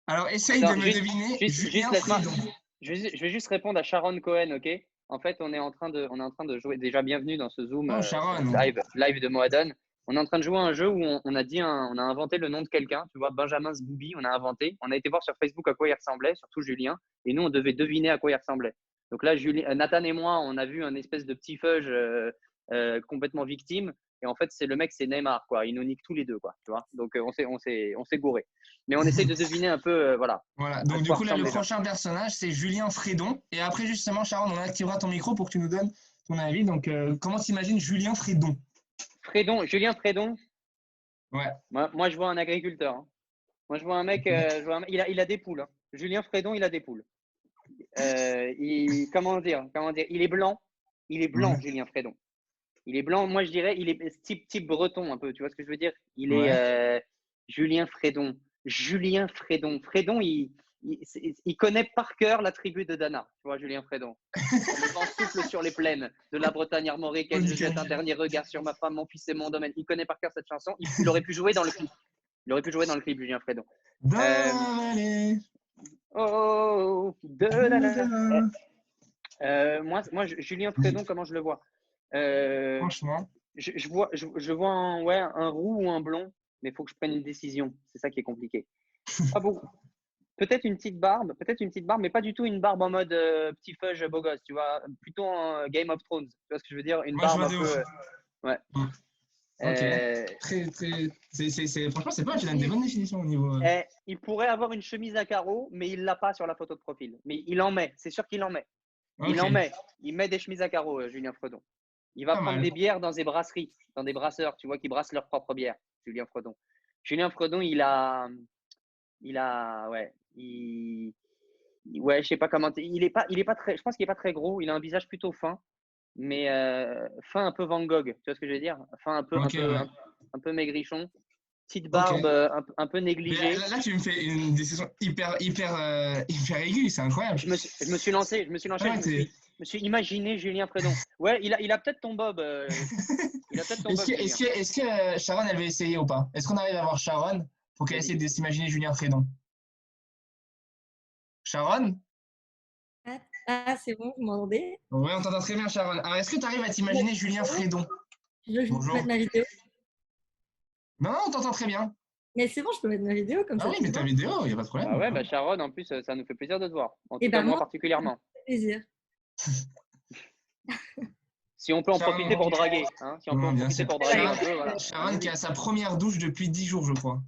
Alors, essaye de Attends, me deviner Julien laisse-moi. Fredon. Je vais juste répondre à Sharon Cohen, ok? En fait, on est en train de jouer. Déjà, bienvenue dans ce Zoom Oh, Sharon. live de Moadone. On est en train de jouer à un jeu où on a inventé le nom de quelqu'un. Tu vois, Benjamin Sboubi, on a inventé. On a été voir sur Facebook à quoi il ressemblait, surtout Julien. Et nous, on devait deviner à quoi il ressemblait. Donc là, Nathan et moi, on a vu un espèce de petit fudge complètement victime. Et en fait, c'est le mec, c'est Neymar, quoi. Il nous nique tous les deux, quoi. Tu vois. Donc on s'est gouré. Mais on essaye de deviner un peu, voilà. Voilà, À donc du quoi coup, là, le ressemblent les gens. prochain personnage, c'est Julien Fredon. Et après, justement, Sharon, on activera ton micro pour que tu nous donnes ton avis. Donc, comment t'imagines Julien Fredon? Julien Fredon. Ouais. Moi, je vois un agriculteur. Hein. Moi, je vois un mec, il a des poules. Hein. Julien Fredon, il a des poules. Comment dire? Il est blanc. Il est blanc, Ouais. Julien Fredon. Il est blanc. Moi, je dirais, il est type breton un peu. Tu vois ce que je veux dire? Il est Ouais. Julien Fredon. Julien Fredon. Fredon, il connaît par cœur la tribu de Dana. Tu vois, Julien Fredon. Le vent souffle sur les plaines de la Bretagne armoricaine. Je jette un dernier regard sur ma femme, mon fils et mon domaine. Il connaît par cœur cette chanson. Il aurait pu jouer dans le clip. Il aurait pu jouer dans le clip, Julien Fredon. Dans la vallée De de la... moi, Julien Fredon, comment je le vois? Franchement. Je vois un roux ou un blond, mais il faut que je prenne une décision. C'est ça qui est compliqué. Pas beaucoup. Peut-être une petite barbe, mais pas du tout une barbe en mode petit fudge beau gosse, tu vois. Plutôt en Game of Thrones. Tu vois ce que je veux dire? Une Moi, je barbe vois un de peu. ouf. Ouais. Ok. Franchement, c'est pas, tu donnes des bonnes définitions au niveau. Il pourrait avoir une chemise à carreaux, mais il l'a pas sur la photo de profil. Mais il en met, c'est sûr qu'il en met. Il en Ok. met. Il met des chemises à carreaux, Julien Fredon. Il va Pas prendre mal. des bières dans des brasseries, dans des brasseurs, tu vois, qui brassent leur propre bière, Julien Fredon. Julien Fredon, ouais, je sais pas comment. Il est pas très. Je pense qu'il est pas très gros. Il a un visage plutôt fin, mais fin un peu Van Gogh. Tu vois ce que je veux dire? Fin Ok, ouais. un peu maigrichon. Petite Ok. barbe un peu Mais négligée. là, tu me fais une décision hyper aiguë, c'est incroyable. Je me suis lancé, Ah, je me suis imaginé Julien Fredon. Ouais, il a peut-être ton bob. Il a peut-être ton bob, Julien. Est-ce que Sharon, elle veut essayer ou pas? Est-ce qu'on arrive à voir Sharon pour qu'elle Vas-y. essaie de s'imaginer Julien Fredon? Sharon? Ah, c'est bon, vous m'entendez? Oui, on t'entend très bien, Sharon. Alors, est-ce que tu arrives à t'imaginer Julien Fredon? Je veux Bonjour. mettre ma vidéo. Non, on t'entend très bien. Mais c'est bon, je peux mettre ma vidéo comme Ah ça. oui, tu mais ta vois. vidéo, il n'y a pas de problème. Bah ouais, bah Sharon, en plus, ça nous fait plaisir de te voir. En tout Et cas, bah moi moi, particulièrement. ça fait plaisir. Si on peut en Sharon. profiter pour draguer, hein, si on peut en Non, bien profiter sûr. pour draguer un peu, voilà. Sharon qui a sa première douche depuis 10 jours, je crois.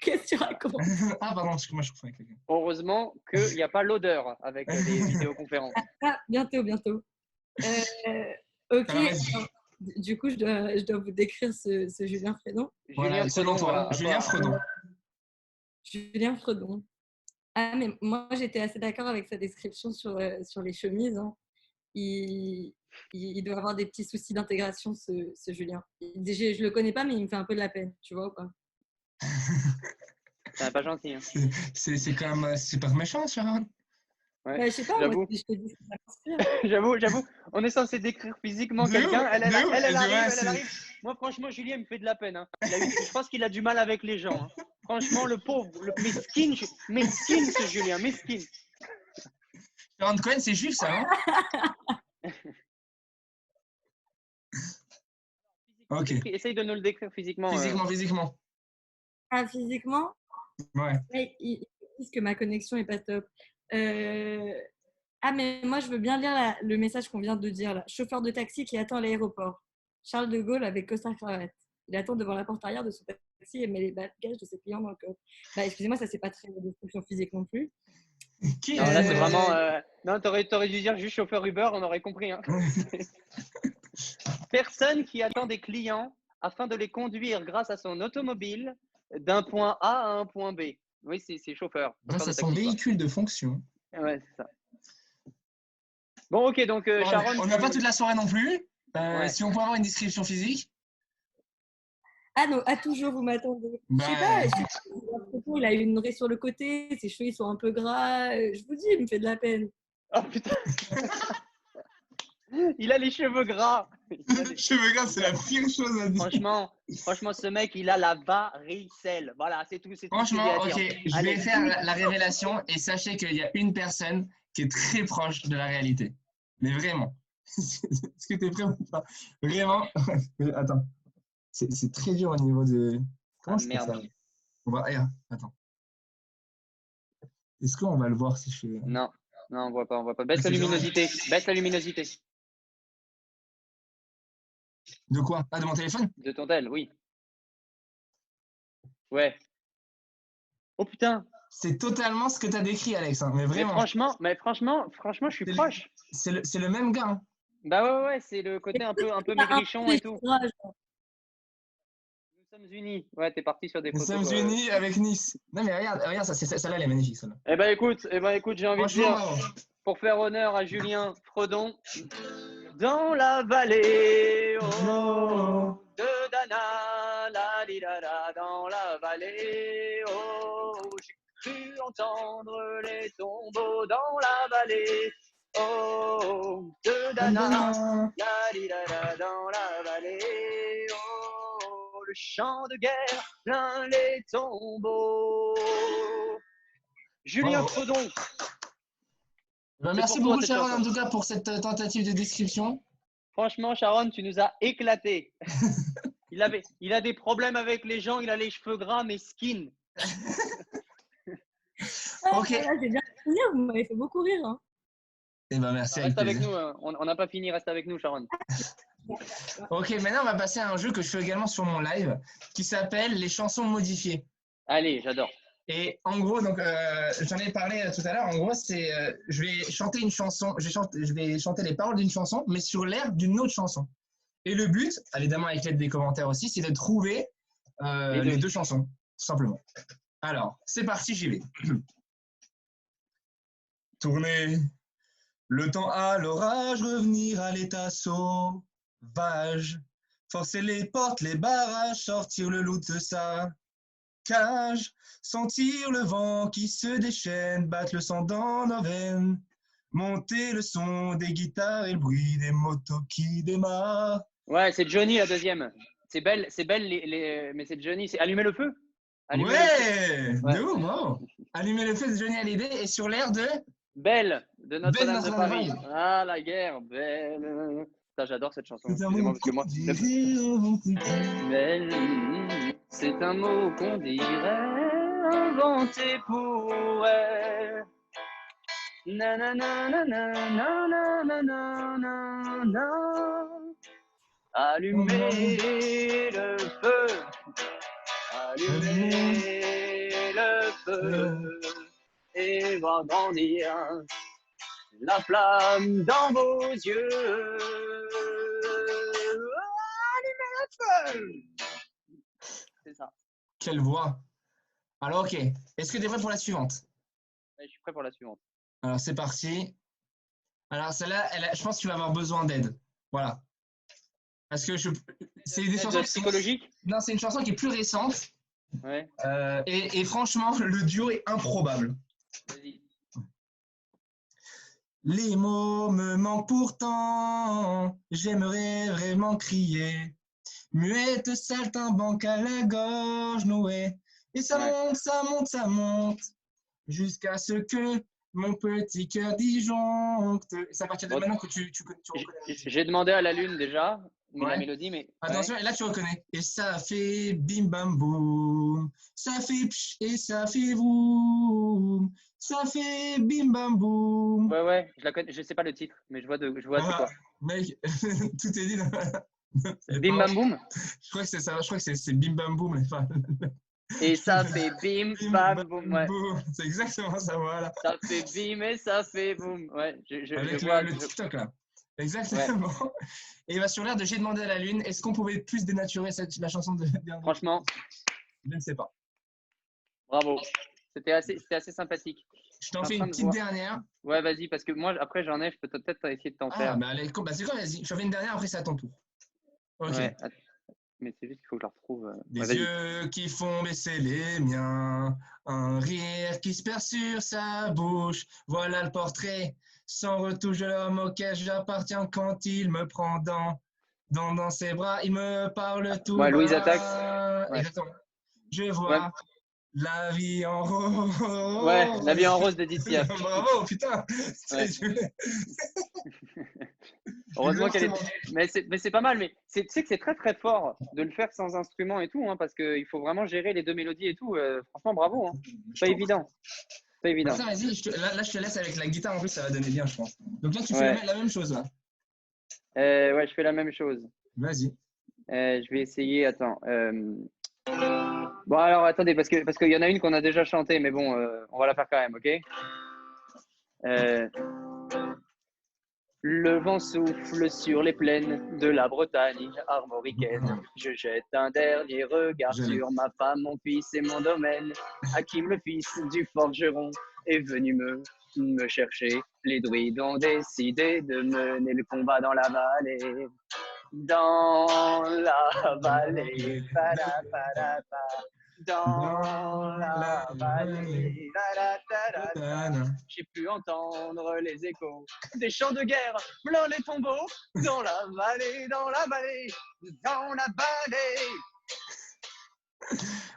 Qu'est-ce que tu racontes? Ah, pardon, excuse-moi, je confonds avec quelqu'un. Heureusement qu'il n'y a pas l'odeur avec les vidéoconférences. Ah, bientôt. Ok, Alors, vas-y. alors, du coup, je dois vous décrire ce Julien Fredon. Voilà, Julien selon Fredon, toi, voilà, à Julien toi. Fredon. Julien Fredon. Ah, mais moi, j'étais assez d'accord avec sa description sur les chemises. Hein. Il doit avoir des petits soucis d'intégration, ce Julien. Je le connais pas, mais il me fait un peu de la peine, tu vois ou pas? C'est pas gentil. Hein. C'est quand même super méchant, Sharon. Ouais. Bah, je sais pas, moi, J'avoue. je te dis ce que ça m'inspire. J'avoue, on est censé décrire physiquement De quelqu'un. ouf, Elle de ouf, arrive, ouais, Moi, franchement, Julien il me fait de la peine. Hein. Je pense qu'il a du mal avec les gens. Hein. Franchement, le pauvre, le mesquine ce Julien, mesquine. Sharon Cohen, c'est juif, ça, non? Ok. Essaye de nous le décrire physiquement. Physiquement. Ah, physiquement? Ouais. Ouais, ils disent que ma connexion est pas top. Ah, mais moi, je veux bien lire le message qu'on vient de dire là. Chauffeur de taxi qui attend à l'aéroport. Charles de Gaulle avec costard cravate. Il attend devant la porte arrière de son taxi et met les bagages de ses clients dans le coffre. Bah, excusez-moi, ça c'est pas très description physique non plus. Qui Non, là, c'est est... vraiment. Non, t'aurais dû dire juste chauffeur Uber, on aurait compris. Hein. Personne qui attend des clients afin de les conduire grâce à son automobile d'un point A à un point B. Oui, c'est chauffeur. Grâce chauffeur à de son taxi, quoi. véhicule de fonction. Ouais, c'est ça. Bon, ok, donc Sharon. On n'a pas toute la soirée non plus. Ouais. Si on peut avoir une description physique. Ah non, à toujours, vous m'attendez. Je sais Bah, pas, il a une raie sur le côté, ses cheveux ils sont un peu gras. Je vous dis, il me fait de la peine. Oh putain. Il a les cheveux gras. cheveux gras, c'est la pire chose à dire. Franchement, ce mec, il a la varicelle. Voilà, c'est tout. C'est tout ce que Franchement, j'ai à ok, dire. je Allez. vais faire la révélation et sachez qu'il y a une personne qui est très proche de la réalité. Mais vraiment. Est-ce que tu es prêt ou pas? Vraiment. Attends. C'est très dur au niveau de. Comment Ah, je peux merde. faire? On va. Attends. Est-ce qu'on va le voir si je fais. Non, on voit pas. Baisse la C'est luminosité. Baisse la luminosité De quoi? Ah, de mon téléphone? de ton tel, oui. Ouais. Oh putain. C'est totalement ce que tu as décrit, Alex. Hein, mais Mais vraiment. franchement, je suis proche. C'est le même gars. Hein. Bah ouais, c'est le côté un peu maigrichon et tout. Courage. Nous sommes unis. Ouais, t'es parti sur des Nous photos. sommes unis avec Nice. Non, mais regarde, celle-là, elle est magnifique. Celle-là. Eh ben écoute, j'ai envie de Franchement, dire, bravo. pour faire honneur à Julien Fredon, dans la vallée oh, de Dana, la di da da, dans la vallée oh, j'ai cru entendre les tombeaux dans la vallée oh, de Dana, la di da da, dans la vallée oh, le champ de guerre plein les tombeaux. Julien Bravo. Fredon. Bah, C'est merci pour toi, beaucoup, cette Sharon, chanson. en tout cas, pour cette tentative de description. Franchement, Sharon, tu nous as éclaté. Il a des problèmes avec les gens, il a les cheveux gras, mais skin. Ok. Ah, j'ai bien souvenir, vous m'avez fait beaucoup rire. Hein. Eh ben, merci, avec Reste avec plaisir. nous, hein. On n'a pas fini, reste avec nous, Sharon. Ok, maintenant, on va passer à un jeu que je fais également sur mon live qui s'appelle les chansons modifiées. Allez, j'adore. Et en gros, donc, j'en ai parlé tout à l'heure. En gros, c'est, je vais chanter une chanson, je vais chanter les paroles d'une chanson, mais sur l'air d'une autre chanson. Et le but, évidemment avec l'aide des commentaires aussi, c'est de trouver les deux chansons, tout simplement. Alors, c'est parti, j'y vais. Tourner le temps à l'orage, revenir à l'état sauvage, forcer les portes, les barrages, sortir le loup de sa cage, sentir le vent qui se déchaîne, battre le sang dans nos veines, monter le son des guitares et le bruit des motos qui démarrent. Ouais, c'est Johnny la deuxième. C'est belle, mais c'est Johnny. C'est Allumer le feu. Allumer le feu. Ouais, de ouf, bravo. Allumer le feu de Johnny Hallyday et sur l'air de Belle de Notre-Dame de Notre-Dame de Paris. Paris. Ah, la guerre, belle. Ça, j'adore cette chanson. C'est un Excusez-moi, mot parce que moi, qu'on dirait belle, c'est un mot qu'on dirait inventé pour elle. Nanana, nanana, nanana, nanana. Allumer le feu, allumer le feu et voir grandir la flamme dans vos yeux. Allumer le feu. C'est ça. Quelle voix. Alors, ok. Est-ce que tu es prêt pour la suivante? Je suis prêt pour la suivante. Alors, c'est parti. Alors, celle-là, je pense que tu vas avoir besoin d'aide. Voilà. Parce que c'est des chansons psychologiques. Non, c'est une chanson qui est plus récente. Ouais. Et franchement, le duo est improbable. Vas-y. Les mots me manquent pourtant, j'aimerais vraiment crier. Muette, saltimbanque à la gorge nouée. Et ça monte, ça monte, ça monte, jusqu'à ce que mon petit cœur disjoncte. C'est à partir de maintenant que tu reconnais. J'ai demandé à la lune déjà, mais la mélodie, mais. Attention, et là tu reconnais. Et ça fait bim bam boum, ça fait pch et ça fait boum, ça fait bim bam boum. Ouais, je la connais, je sais pas le titre, mais je vois c'est quoi. Mec, tout est dit. Bim bam boum. Je crois que c'est ça, je crois que c'est bim bam boum. Et ça fait bim bam boum, ouais. C'est exactement ça, voilà. Ça fait bim et ça fait boum, ouais. Avec vois le TikTok là. Exactement. Ouais. Et il va sur l'air de J'ai demandé à la lune, est-ce qu'on pouvait plus dénaturer la chanson de Franchement, je ne sais pas. Bravo. C'était assez sympathique. Je t'en Je fais suis en une train de petite voir. dernière. Ouais, vas-y, parce que moi, après, j'en ai, je peux peut-être essayer de t'en Ah, faire. bah, allez, bah, c'est quoi, vas-y. Je t'en fais une dernière, après, c'est à ton tour. Ok. Ouais, mais c'est juste qu'il faut que je la retrouve. Ouais, Des vas-y. yeux qui font baisser les miens, un rire qui se perd sur sa bouche. Voilà le portrait, sans retouche de l'homme auquel j'appartiens quand il me prend dans ses bras. Il me parle tout Ouais, Louise Attaque. bas. Ouais. Exactement. Je Ouais, vois la vie en ouais, La vie rose. en rose d'Edith Piaf. Bravo, putain. Ouais. Heureusement qu'elle est. Exactement. Mais c'est pas mal, mais tu sais que c'est très très fort de le faire sans instrument et tout, hein, parce qu'il faut vraiment gérer les deux mélodies et tout. Franchement, bravo. Hein. Pas évident. Pas évident. Attends, vas-y, là, je te laisse avec la guitare, en plus, ça va donner bien, je pense. Donc là, tu fais Ouais. la même chose, là. Ouais, je fais la même chose. Vas-y. Je vais essayer. Attends. Bon, alors attendez, parce qu'il y en a une qu'on a déjà chantée, mais bon, on va la faire quand même, ok? Le vent souffle sur les plaines de la Bretagne armoricaine. Je jette un dernier regard Je l'ai. sur ma femme, mon fils et mon domaine. Hakim, le fils du forgeron, est venu me chercher. Les druides ont décidé de mener le combat dans la vallée. Dans la vallée, dans la vallée, j'ai pu entendre les échos des chants de guerre, plein les tombeaux, dans la vallée, dans la vallée, dans la vallée.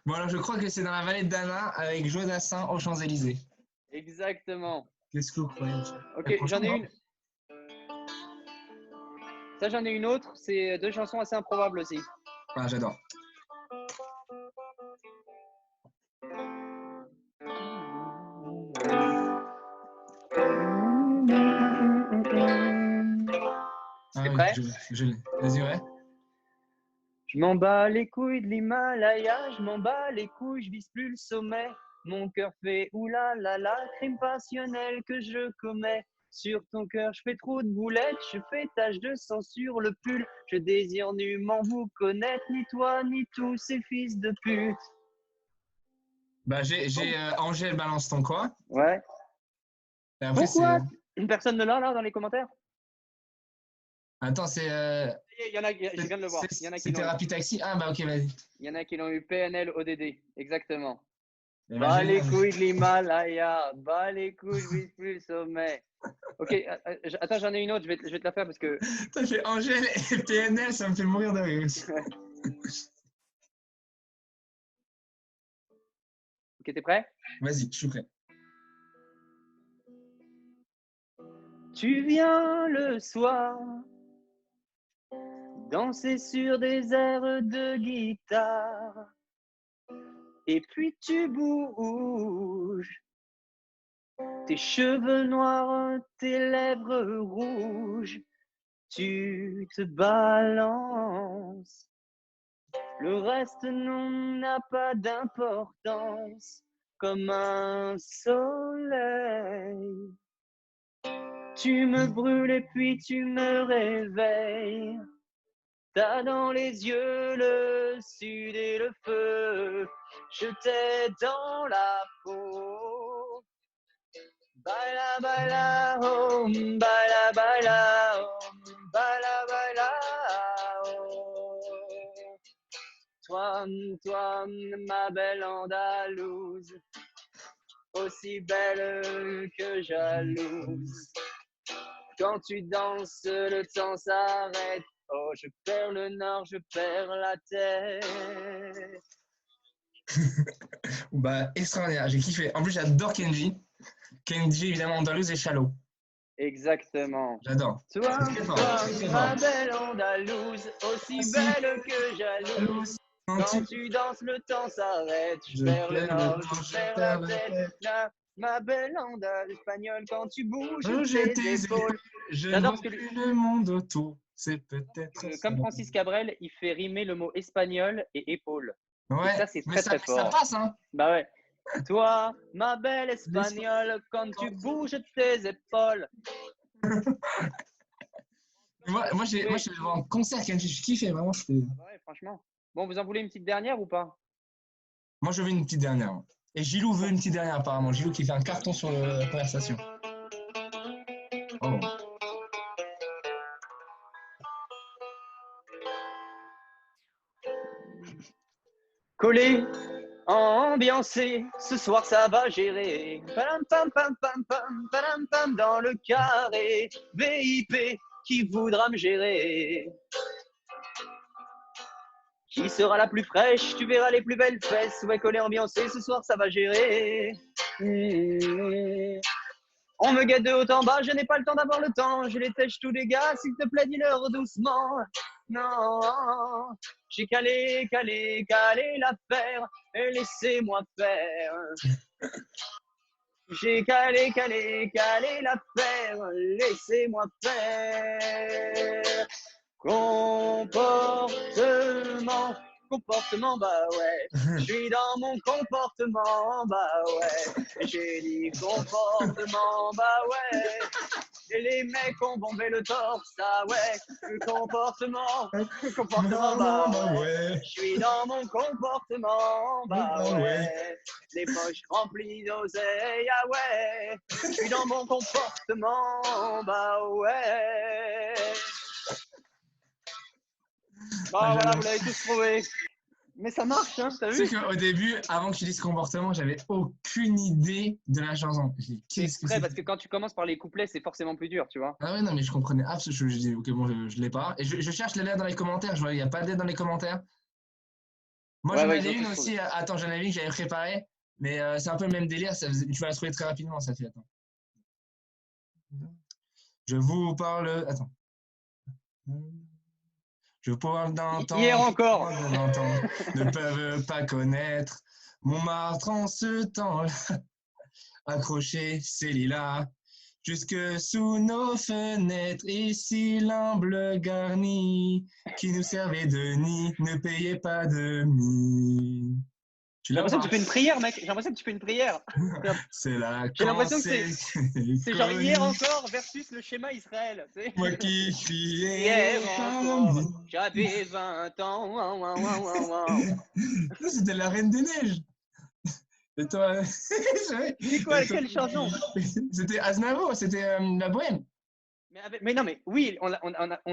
Bon, alors, je crois que c'est dans la vallée d'Anna avec Jodassin aux Champs-Élysées. Exactement. Qu'est-ce que vous croyez? Ok, j'en ai une. Ça, j'en ai une autre. C'est deux chansons assez improbables aussi. Ah, j'adore. T'es prêt? Je l'ai. Vas-y, ouais. Je m'en bats les couilles de l'Himalaya, je m'en bats les couilles, je vise plus le sommet. Mon cœur fait oulala, crime passionnel que je commets. Sur ton cœur, je fais trop de boulettes, je fais tache de sang sur le pull. Je désire nullement vous connaître, ni toi, ni tous ces fils de pute. Bah, j'ai Angèle, balance ton quoi. Ouais. Et après, Pourquoi une personne ne l'a là dans les commentaires? Attends, c'est. Il y en a, je viens de le voir. Il y en a qui C'est l'ont eu. Thérapie Taxi. Ah, bah, ok, vas-y. Il y en a qui l'ont eu PNL ODD, exactement. Eh ben, Bas les génial. couilles de l'Himalaya, bas les couilles, je vise plus le sommet. Ok, attends, j'en ai une autre, je vais te la faire parce que. T'as fait Angèle et PNL, ça me fait mourir de rire aussi. Ok, t'es prêt? Vas-y, je suis prêt. Tu viens le soir, danser sur des airs de guitare, et puis tu bouges. Tes cheveux noirs, tes lèvres rouges, tu te balances. Le reste n'a pas d'importance, comme un soleil. Tu me brûles et puis tu me réveilles. T'as dans les yeux le sud et le feu. Je t'ai dans la peau. Baila, baila, oh, baila, baila, oh, baila, baila, oh. Toi, ma belle Andalouse, aussi belle que jalouse. Quand tu danses, le temps s'arrête. Oh, je perds le nord, je perds la tête. Bah, extraordinaire, j'ai kiffé. En plus, j'adore Kenji. Kenji, évidemment, Andalouse et Shallow. Exactement. J'adore. Toi, Très fort, toi, très, très ma fort. belle Andalouse, aussi Aussi belle que jalouse. Andalouse, Quand tu danses, le temps s'arrête. Je perds le nord, je perds la tête. Là, ma belle Andalouse espagnole, quand tu bouges tes épaules. Je ne J'adore vois parce que plus le monde autour. C'est peut-être. comme Francis Cabrel, il fait rimer le mot espagnol et épaule. Ouais, Et ça, c'est mais très, ça, très ça fort. passe, hein. Bah ouais. Toi, ma belle espagnole, quand tu bouges tes épaules. Moi, je vais voir en concert Kenji, je kiffais vraiment. Ah bah ouais, franchement. Bon, vous en voulez une petite dernière ou pas? Moi, je veux une petite dernière. Et Gilou veut une petite dernière, apparemment. Gilou qui fait un carton sur la conversation. Oh. Collé, ambiancé, ce soir ça va gérer. Pam pam pam pam pam pam pam dans le carré. VIP qui voudra me gérer. Qui sera la plus fraîche? Tu verras les plus belles fesses. Ouais, collé, ambiancé, ce soir ça va gérer. On me guette de haut en bas, je n'ai pas le temps d'avoir le temps. Je les tèche tous les gars, s'il te plaît, dis-leur doucement. Non, j'ai calé l'affaire et laissez-moi faire. J'ai calé l'affaire, laissez-moi faire. Comportement, bah ouais. Je suis dans mon comportement, bah ouais. J'ai dit comportement, bah ouais. Et les mecs ont bombé le torse, ah ouais. Le comportement, bah ouais. Je suis dans mon comportement, bah ouais. Les poches remplies d'oseille, ah ouais. Je suis dans mon comportement, bah ouais. Bah voilà, vous l'avez tous trouvé. Mais ça marche, hein, t'as vu? C'est qu'au début, avant que tu dises comportement, j'avais aucune idée de la chanson. Je dis, C'est exprès, parce que quand tu commences par les couplets, c'est forcément plus dur, tu vois. Ah ouais, non, mais je comprenais absolument. Je dis, ok, bon, je l'ai pas. Et je cherche les lettres dans les commentaires. Je vois, il n'y a pas de lettres dans les commentaires. Moi, Ouais, j'en ouais, avais ils ont une tous aussi. Attends, j'en avais une que j'avais préparée. Mais c'est un peu le même délire. Tu vas la trouver très rapidement, ça fait. Attends. Je vous parle. Attends. Je parle d'un temps. Hier encore. Ne peuvent pas connaître. Montmartre en ce temps-là. Accroché, c'est lilas. Jusque sous nos fenêtres, et si l'humble garni qui nous servait de nid ne payait pas de mine. J'ai l'impression que tu fais une prière, mec. J'ai l'impression que tu fais une prière. C'est là. J'ai l'impression que c'est genre hier encore versus le schéma Israël. Tu sais. Moi qui criais. Hier encore, j'avais 20 ans. C'était la Reine des Neiges. Et toi, c'est quoi, quelle chanson? C'était Aznavour, c'était la Bohème. Mais non, mais oui, on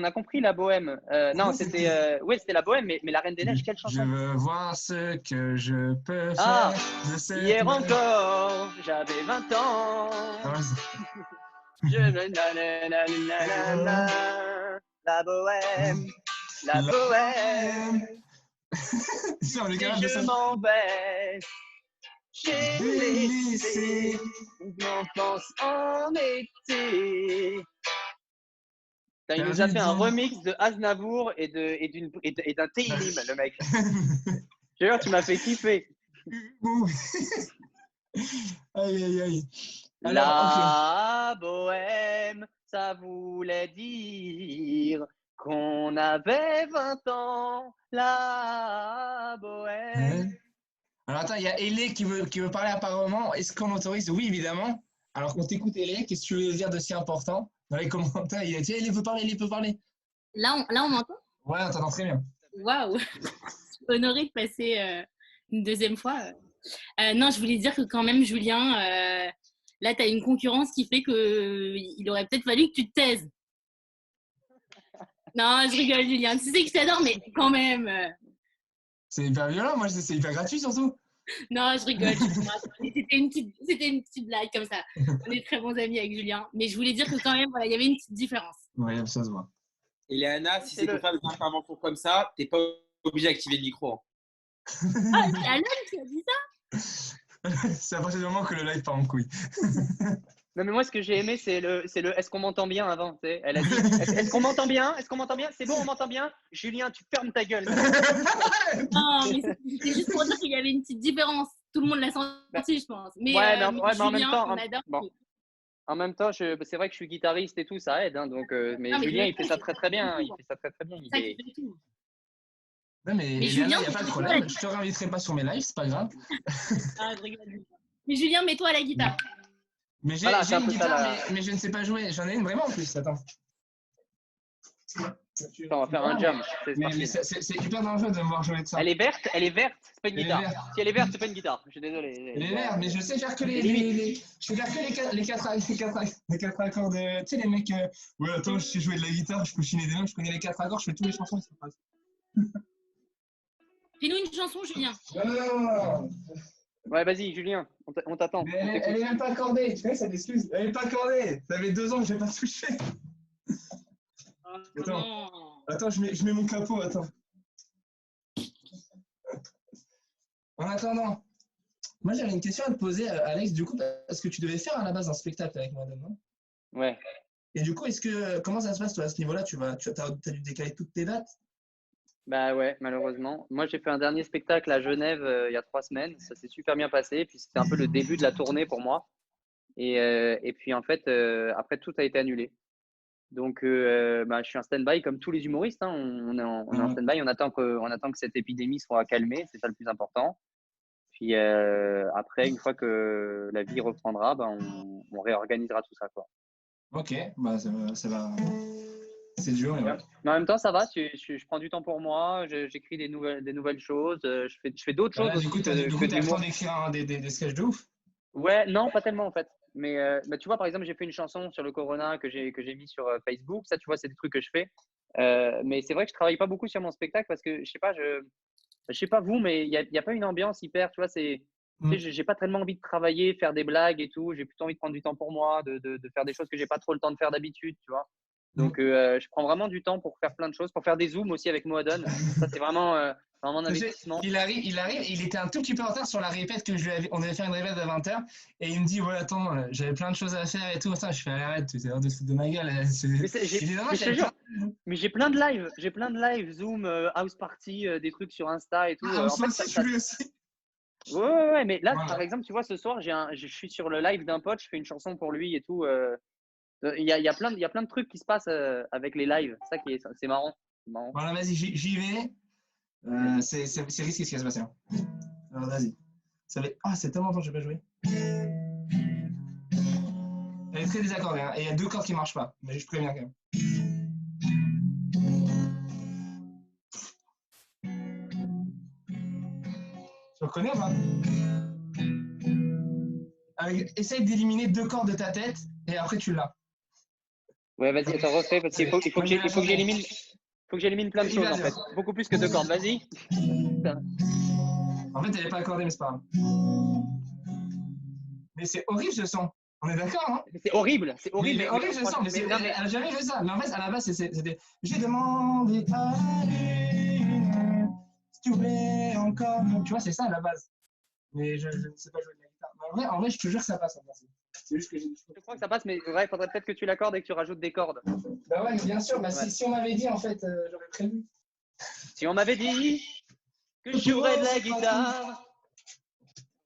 a compris la bohème. Non, c'était c'était la bohème, mais la Reine des Neiges, quelle chanson? Je veux voir ce que je peux faire. Ah, de cette hier manière. encore, j'avais 20 ans. La bohème, la bohème. Ça, on est Et capable de je ça. m'en vais. J'ai laissé l'enfance en été. Il nous a fait un remix de Aznavour et d'un Teilim, le mec. Je jure, tu m'as fait kiffer. Aïe, aïe, aïe. La bohème, ça voulait dire qu'on avait 20 ans. La bohème. Alors attends, il y a Elé qui veut parler apparemment. Est-ce qu'on autorise? Oui, évidemment. Alors qu'on t'écoute, Elé. Qu'est-ce que tu veux dire de si important? Dans les commentaires, il a dit Elé veut parler, Elé peut parler. Là, on m'entend? Ouais, on t'entend très bien. Waouh! Je suis honorée de passer une deuxième fois. Non, je voulais dire que quand même, Julien, là, tu as une concurrence qui fait qu'il aurait peut-être fallu que tu te taises. Non, je rigole, Julien. Tu sais que je t'adore, mais quand même. C'est hyper violent, moi, c'est hyper gratuit surtout. Non, je rigole. C'était une petite blague comme ça. On est très bons amis avec Julien. Mais je voulais dire que quand même, voilà, il y avait une petite différence. Ouais, ça se voit. Et Léana, si c'est pour faire des interventions comme ça, t'es pas obligé d'activer le micro. Ah, c'est Alan qui a dit ça? C'est à partir du moment que le live part en couille. Non, mais moi, ce que j'ai aimé, c'est le est-ce qu'on m'entend bien avant, tu sais. Elle a dit est-ce qu'on m'entend bien? Est-ce qu'on m'entend bien? C'est bon, on m'entend bien? Julien, tu fermes ta gueule. Non, mais c'était juste pour dire qu'il y avait une petite différence. Tout le monde l'a senti, je pense. Mais, ouais, mais Julien, en même temps, on adore. bon. En même temps, c'est vrai que je suis guitariste et tout, ça aide. Hein, donc, mais Non, mais Julien, il fait ça très très bien. Il fait ça très très bien. Ça qui fait tout. Non, mais Julien, il n'y a pas de problème. Je te réinviterai pas sur mes lives, c'est pas grave. Ah, je rigole. Mais Julien, mets-toi à la guitare. Mais j'ai Voilà, une guitare, ça, là. mais je ne sais pas jouer. J'en ai une vraiment en plus. Attends. Attends, on va faire un jam. C'est Mais parti. c'est hyper dangereux de me voir jouer de ça. Elle est verte, c'est pas une Elle est guitare. verte. Si elle est verte, c'est pas une guitare. Je suis désolé. Elle est verte, mais je sais faire que Les je sais faire que les quatre accords de. Tu sais, les mecs, ouais, attends, je sais jouer de la guitare, je peux chiner des notes, je connais les 4 accords, je fais toutes les chansons. Fais-nous une chanson, Julien. Non. Ouais, vas-y, Julien, on t'attend. Mais elle est même pas accordée, tu sais, ça m'excuse. Elle est pas accordée. Ça fait 2 ans que je l'ai pas touché. Non. Attends, je mets mon capot, attends. En attendant, moi j'avais une question à te poser, Alex, du coup, parce que tu devais faire à la base un spectacle avec moi, non? Ouais. Et du coup, comment ça se passe toi à ce niveau-là? Tu as dû décaler toutes tes dates? Bah ouais, malheureusement. Moi, j'ai fait un dernier spectacle à Genève il y a 3 semaines. Ça s'est super bien passé. Puis c'était un peu le début de la tournée pour moi. Et puis en fait, après, tout a été annulé. Donc, bah, je suis en stand-by comme tous les humoristes. Hein. On est en stand-by. On attend que cette épidémie soit calmée. C'est ça le plus important. Puis après, une fois que la vie reprendra, bah, on réorganisera tout ça, quoi. Ok, bah ça va. C'est dur, mais ouais. Mais en même temps, ça va. Je prends du temps pour moi. J'écris des nouvelles choses. Je fais d'autres choses Du coup, aussi t'as que le de temps l'humour. d'écrire des sketchs de ouf. Ouais, non, pas tellement en fait. Mais bah, tu vois, par exemple, j'ai fait une chanson sur le corona que j'ai mis sur Facebook. Ça, tu vois, c'est des trucs que je fais. Mais c'est vrai que je travaille pas beaucoup sur mon spectacle parce que je sais pas vous, mais il y a pas une ambiance hyper. Tu vois, tu sais, j'ai pas tellement envie de travailler, faire des blagues et tout. J'ai plutôt envie de prendre du temps pour moi, de faire des choses que j'ai pas trop le temps de faire d'habitude, tu vois. Donc, je prends vraiment du temps pour faire plein de choses, pour faire des zooms aussi avec Moadon. Ça, c'est vraiment un investissement. Il arrive, il était un tout petit peu en retard sur la répète on devait faire une répète à 20h et il me dit, ouais, attends, j'avais plein de choses à faire et tout. Attends, je fais, arrête, tu t'es hors de foutre de ma gueule. Mais je te jure, mais j'ai plein de lives, Zoom, House Party, des trucs sur Insta et tout. Ah, En fait, je lui aussi. Ouais, mais là, Voilà. par exemple, tu vois, ce soir, je suis sur le live d'un pote, je fais une chanson pour lui et tout. Il y a plein de trucs qui se passent avec les lives. C'est marrant. Voilà, vas-y, j'y vais. C'est risqué ce qui va se passer. Hein. Alors, vas-y. C'est tellement longtemps que je n'ai pas joué. Elle est très désaccordée, hein, et il y a 2 cordes qui ne marchent pas. Mais je préviens quand même. Tu reconnais ou pas? Essaye d'éliminer 2 cordes de ta tête et après tu l'as. Ouais, vas-y, attends, refais parce qu'il faut que j'élimine plein de choses en fait. Beaucoup plus que 2 cordes, vas-y. En fait, elle n'est pas accordée, mais c'est pas grave. Mais c'est horrible ce son. On est d'accord, hein? C'est horrible, c'est horrible. Mais horrible ce son. Elle n'a jamais fait ça. Mais en fait, à la base, c'était j'ai demandé à l'une, si tu voulais encore. Tu vois, c'est ça à la base. Mais je ne sais pas jouer de la guitare. Mais en vrai, je te jure que ça passe. C'est juste que je crois que ça passe, mais ouais, il faudrait peut-être que tu l'accordes et que tu rajoutes des cordes. Bah ouais, bien sûr. Bah, ouais. si on m'avait dit, en fait, j'aurais prévu. Si on m'avait dit que je jouerais de la guitare,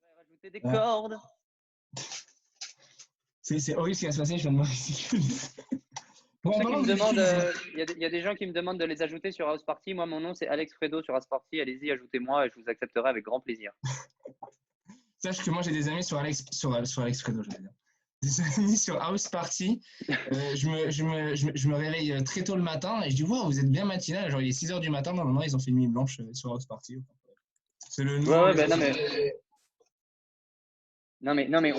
j'aurais rajouté des cordes. C'est horrible ce qui va se passer, je viens de me ridiculiser. Pour ceux qui me demandent, il y a des gens qui me demandent de les ajouter sur House Party. Moi, mon nom, c'est Alex Fredo sur House Party. Allez-y, ajoutez-moi et je vous accepterai avec grand plaisir. Sache que moi, j'ai des amis sur Alex Fredo, je veux dire. Des amis sur House Party. Je me réveille très tôt le matin et je dis, wow, vous êtes bien matinal. Genre, il est 6h du matin. Normalement, ils ont fait une nuit blanche sur House Party. C'est le nouveau. Ouais, non, mais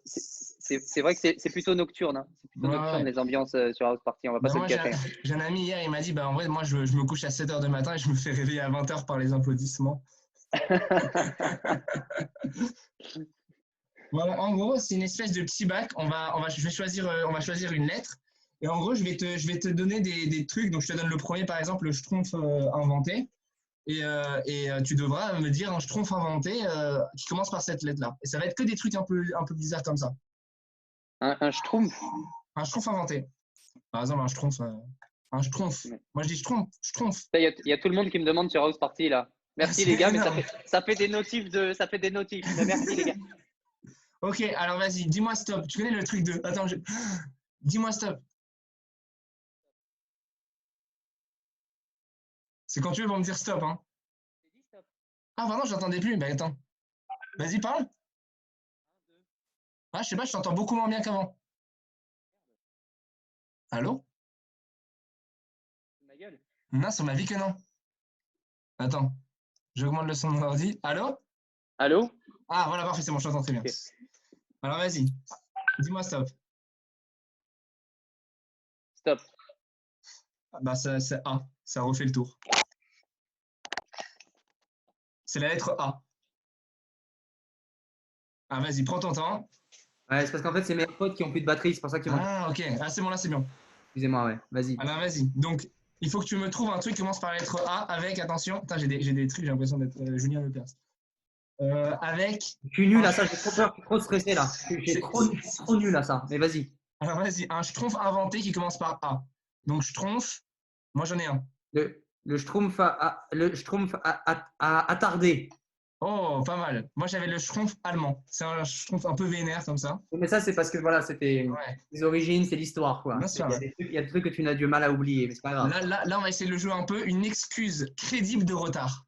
c'est vrai que c'est plutôt nocturne. Hein. C'est plutôt nocturne, les ambiances sur House Party. On va pas se le cacher. J'ai un ami hier, il m'a dit, bah, en vrai, moi, je me couche à 7h du matin et je me fais réveiller à 20h par les applaudissements. Voilà, en gros, c'est une espèce de petit bac. On va choisir une lettre. Et en gros, je vais te donner des trucs. Donc, je te donne le premier, par exemple, le schtroumpf inventé. Et tu devras me dire un schtroumpf inventé qui commence par cette lettre-là. Et ça va être que des trucs un peu bizarres comme ça. Un schtroumpf? Un schtroumpf inventé. Par exemple, un schtroumpf. Moi, je dis schtroumpf. Il y a tout le monde qui me demande sur House Party là. Merci les gars, mais ça fait des notifs Mais merci les gars. Ok, alors vas-y, dis-moi stop. Tu connais le truc de. Attends, dis-moi stop. C'est quand tu veux, ils vont me dire stop. Hein. Ah, pardon, je n'entendais plus. Bah, attends. Vas-y, parle. Ah, je sais pas, je t'entends beaucoup moins bien qu'avant. Allô? Ma gueule. Non, sur ma vie que non. Attends, j'augmente le son de mon ordi. Allô? Allô? Ah, voilà, parfait, c'est bon, je t'entends très bien. Ok. Alors, vas-y, dis-moi stop. Stop. Ah, bah, c'est A, ça refait le tour. C'est la lettre A. Ah, vas-y, prends ton temps. Ouais, c'est parce qu'en fait, c'est mes potes qui ont plus de batterie, c'est pour ça qu'ils vont. Ah, ok, ah, c'est bon, là, c'est bien. Excusez-moi, ouais, vas-y. Alors, vas-y. Donc, il faut que tu me trouves un truc qui commence par la lettre A avec, attention, putain, j'ai des trucs, j'ai l'impression d'être Julien Lepers. Avec. Je suis nul à ça, j'ai trop peur, je suis trop stressé là. J'ai trop nul à ça, mais vas-y. Alors, vas-y, un schtroumpf inventé qui commence par A. Donc, schtroumpf, moi, j'en ai un. Le Schtroumpf a attardé. Oh, pas mal. Moi, j'avais le schtroumpf allemand. C'est un schtroumpf un peu vénère, comme ça. Mais ça, c'est parce que voilà, c'était Ouais. les origines, c'est l'histoire, quoi. Bien sûr. Il y a des trucs que tu n'as du mal à oublier, mais c'est pas grave. Là, on va essayer de le jouer un peu. Une excuse crédible de retard.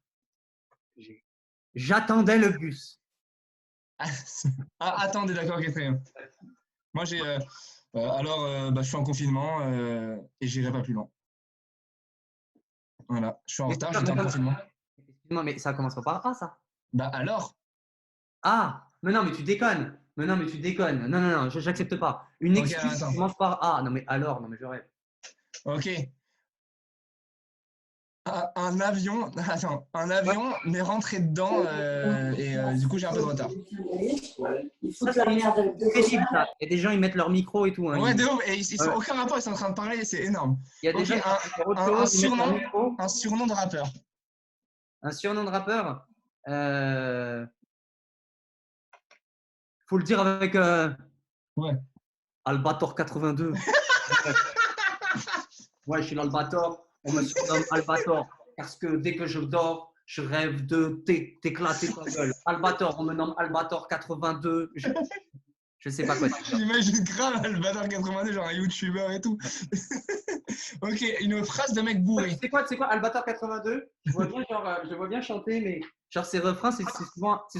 J'attendais le bus. Ah, attendez, d'accord, ok, très bien. Moi, j'ai. Je suis en confinement et j'irai pas plus loin. Voilà, je suis en retard, j'étais en confinement. Excuse-moi, mais ça commence pas par A, ça. Bah alors? Ah, mais non, mais tu déconnes. Mais non, mais tu déconnes. Non, non, non, j'accepte pas. Une Ok, excuse attends. qui commence par A. Non, mais alors, non, mais je rêve. Ok. Un avion, attends, un avion m'est rentré dedans et du coup j'ai un peu de retard. Ça, c'est crédible, ça. Il y a des gens, ils mettent leur micro et tout. Hein, Ouais, ils- de ouf, et ils sont aucun rapport, ils sont en train de parler, c'est énorme. Il y a des Ok, gens qui font autre un chose, ils mettent leur surnom. micro. Un surnom de rappeur. Un surnom de rappeur. Faut le dire avec Ouais. Albator 82. Ouais, je suis l'Albator. On me surnomme Albator parce que dès que je dors, je rêve de t'éclater ta gueule. Albator, on me nomme Albator 82. Je sais pas quoi dire. J'imagine grave Albator 82, genre un youtubeur et tout. Ok, une phrase de mec bourré. C'est quoi Albator 82? Je vois bien, genre, je vois bien chanter, mais genre ses refrains, c'est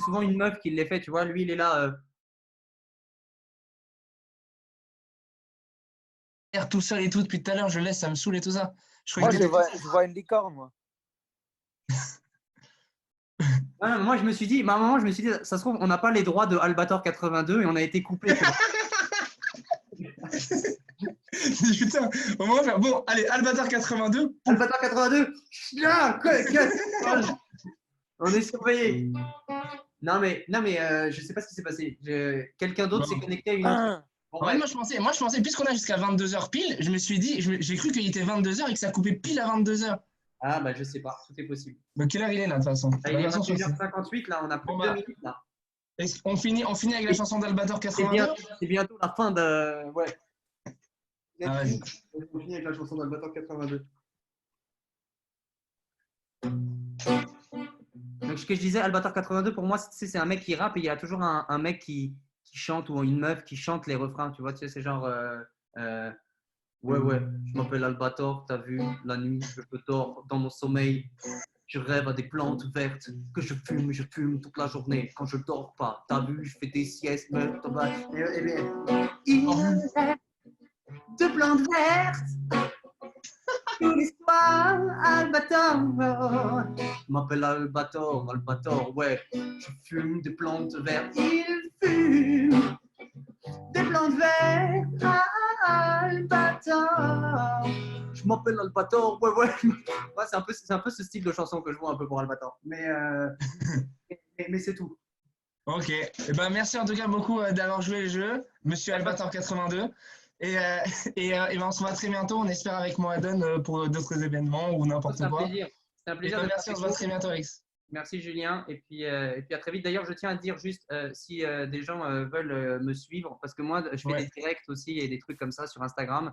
souvent une meuf qui les fait, tu vois. Lui, il est là. Tout seul et tout depuis tout à l'heure, je laisse, ça me saoule et tout ça. Moi, je vois une licorne, moi. Ah, moi, je me suis dit, ma maman, je me suis dit, ça se trouve, on n'a pas les droits de Albator 82 et on a été coupé. Putain, au moins faire. Bon, allez, Albator 82. Albator 82, là, on est surveillé. Non mais, je sais pas ce qui s'est passé. Quelqu'un d'autre s'est connecté à une autre. Bon, Ouais, bref. moi, je pensais, puisqu'on a jusqu'à 22h pile, je me suis dit, j'ai cru qu'il était 22h et que ça coupait pile à 22h. Ah bah je sais pas, tout est possible. Donc, quelle heure il est là, de toute façon? Là, il est 21h58, là, on a plus Bon, de 2 bah, minutes là. On finit avec la chanson d'Albator C'est 82? bientôt la fin de. Ouais. Ah, vas-y. On finit avec la chanson d'Albator 82. Donc, ce que je disais, Albator 82, pour moi, c'est un mec qui rappe et il y a toujours un mec qui chante ou une meuf qui chante les refrains. Tu vois, tu sais, c'est genre. Ouais, je m'appelle Albator, t'as vu, la nuit, je dors dans mon sommeil. Je rêve à des plantes vertes que je fume toute la journée. Quand je dors pas, t'as vu, je fais des siestes. Mais, eh bien, il rêve de plantes vertes. Tous les soirs, Albator. Je m'appelle Albator, ouais. Je fume des plantes vertes. Il fume des plantes vertes, Albator. Je m'appelle Albator, ouais. Ouais, c'est un peu ce style de chanson que je vois un peu pour Albator. Mais c'est tout. Ok. Eh ben, merci en tout cas beaucoup d'avoir joué le jeu, monsieur Albator 82. Et ben, on se voit très bientôt, on espère avec Moadon pour d'autres événements ou n'importe C'est un quoi. plaisir. C'est un Et plaisir ben, de merci, on se voit très bientôt, Alex. Merci Julien, et puis à très vite. D'ailleurs, je tiens à dire juste si des gens veulent me suivre, parce que moi, je fais des directs aussi et des trucs comme ça sur Instagram.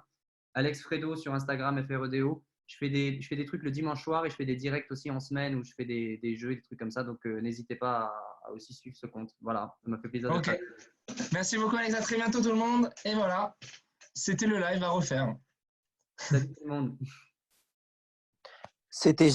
Alex Fredo sur Instagram, FREDO. Je fais des trucs le dimanche soir et je fais des directs aussi en semaine où je fais des jeux et des trucs comme ça. Donc, n'hésitez pas à aussi suivre ce compte. Voilà, ça m'a fait plaisir. Ok. Merci beaucoup, Alex. À très bientôt, tout le monde. Et voilà, c'était le live à refaire. Salut tout le monde. C'était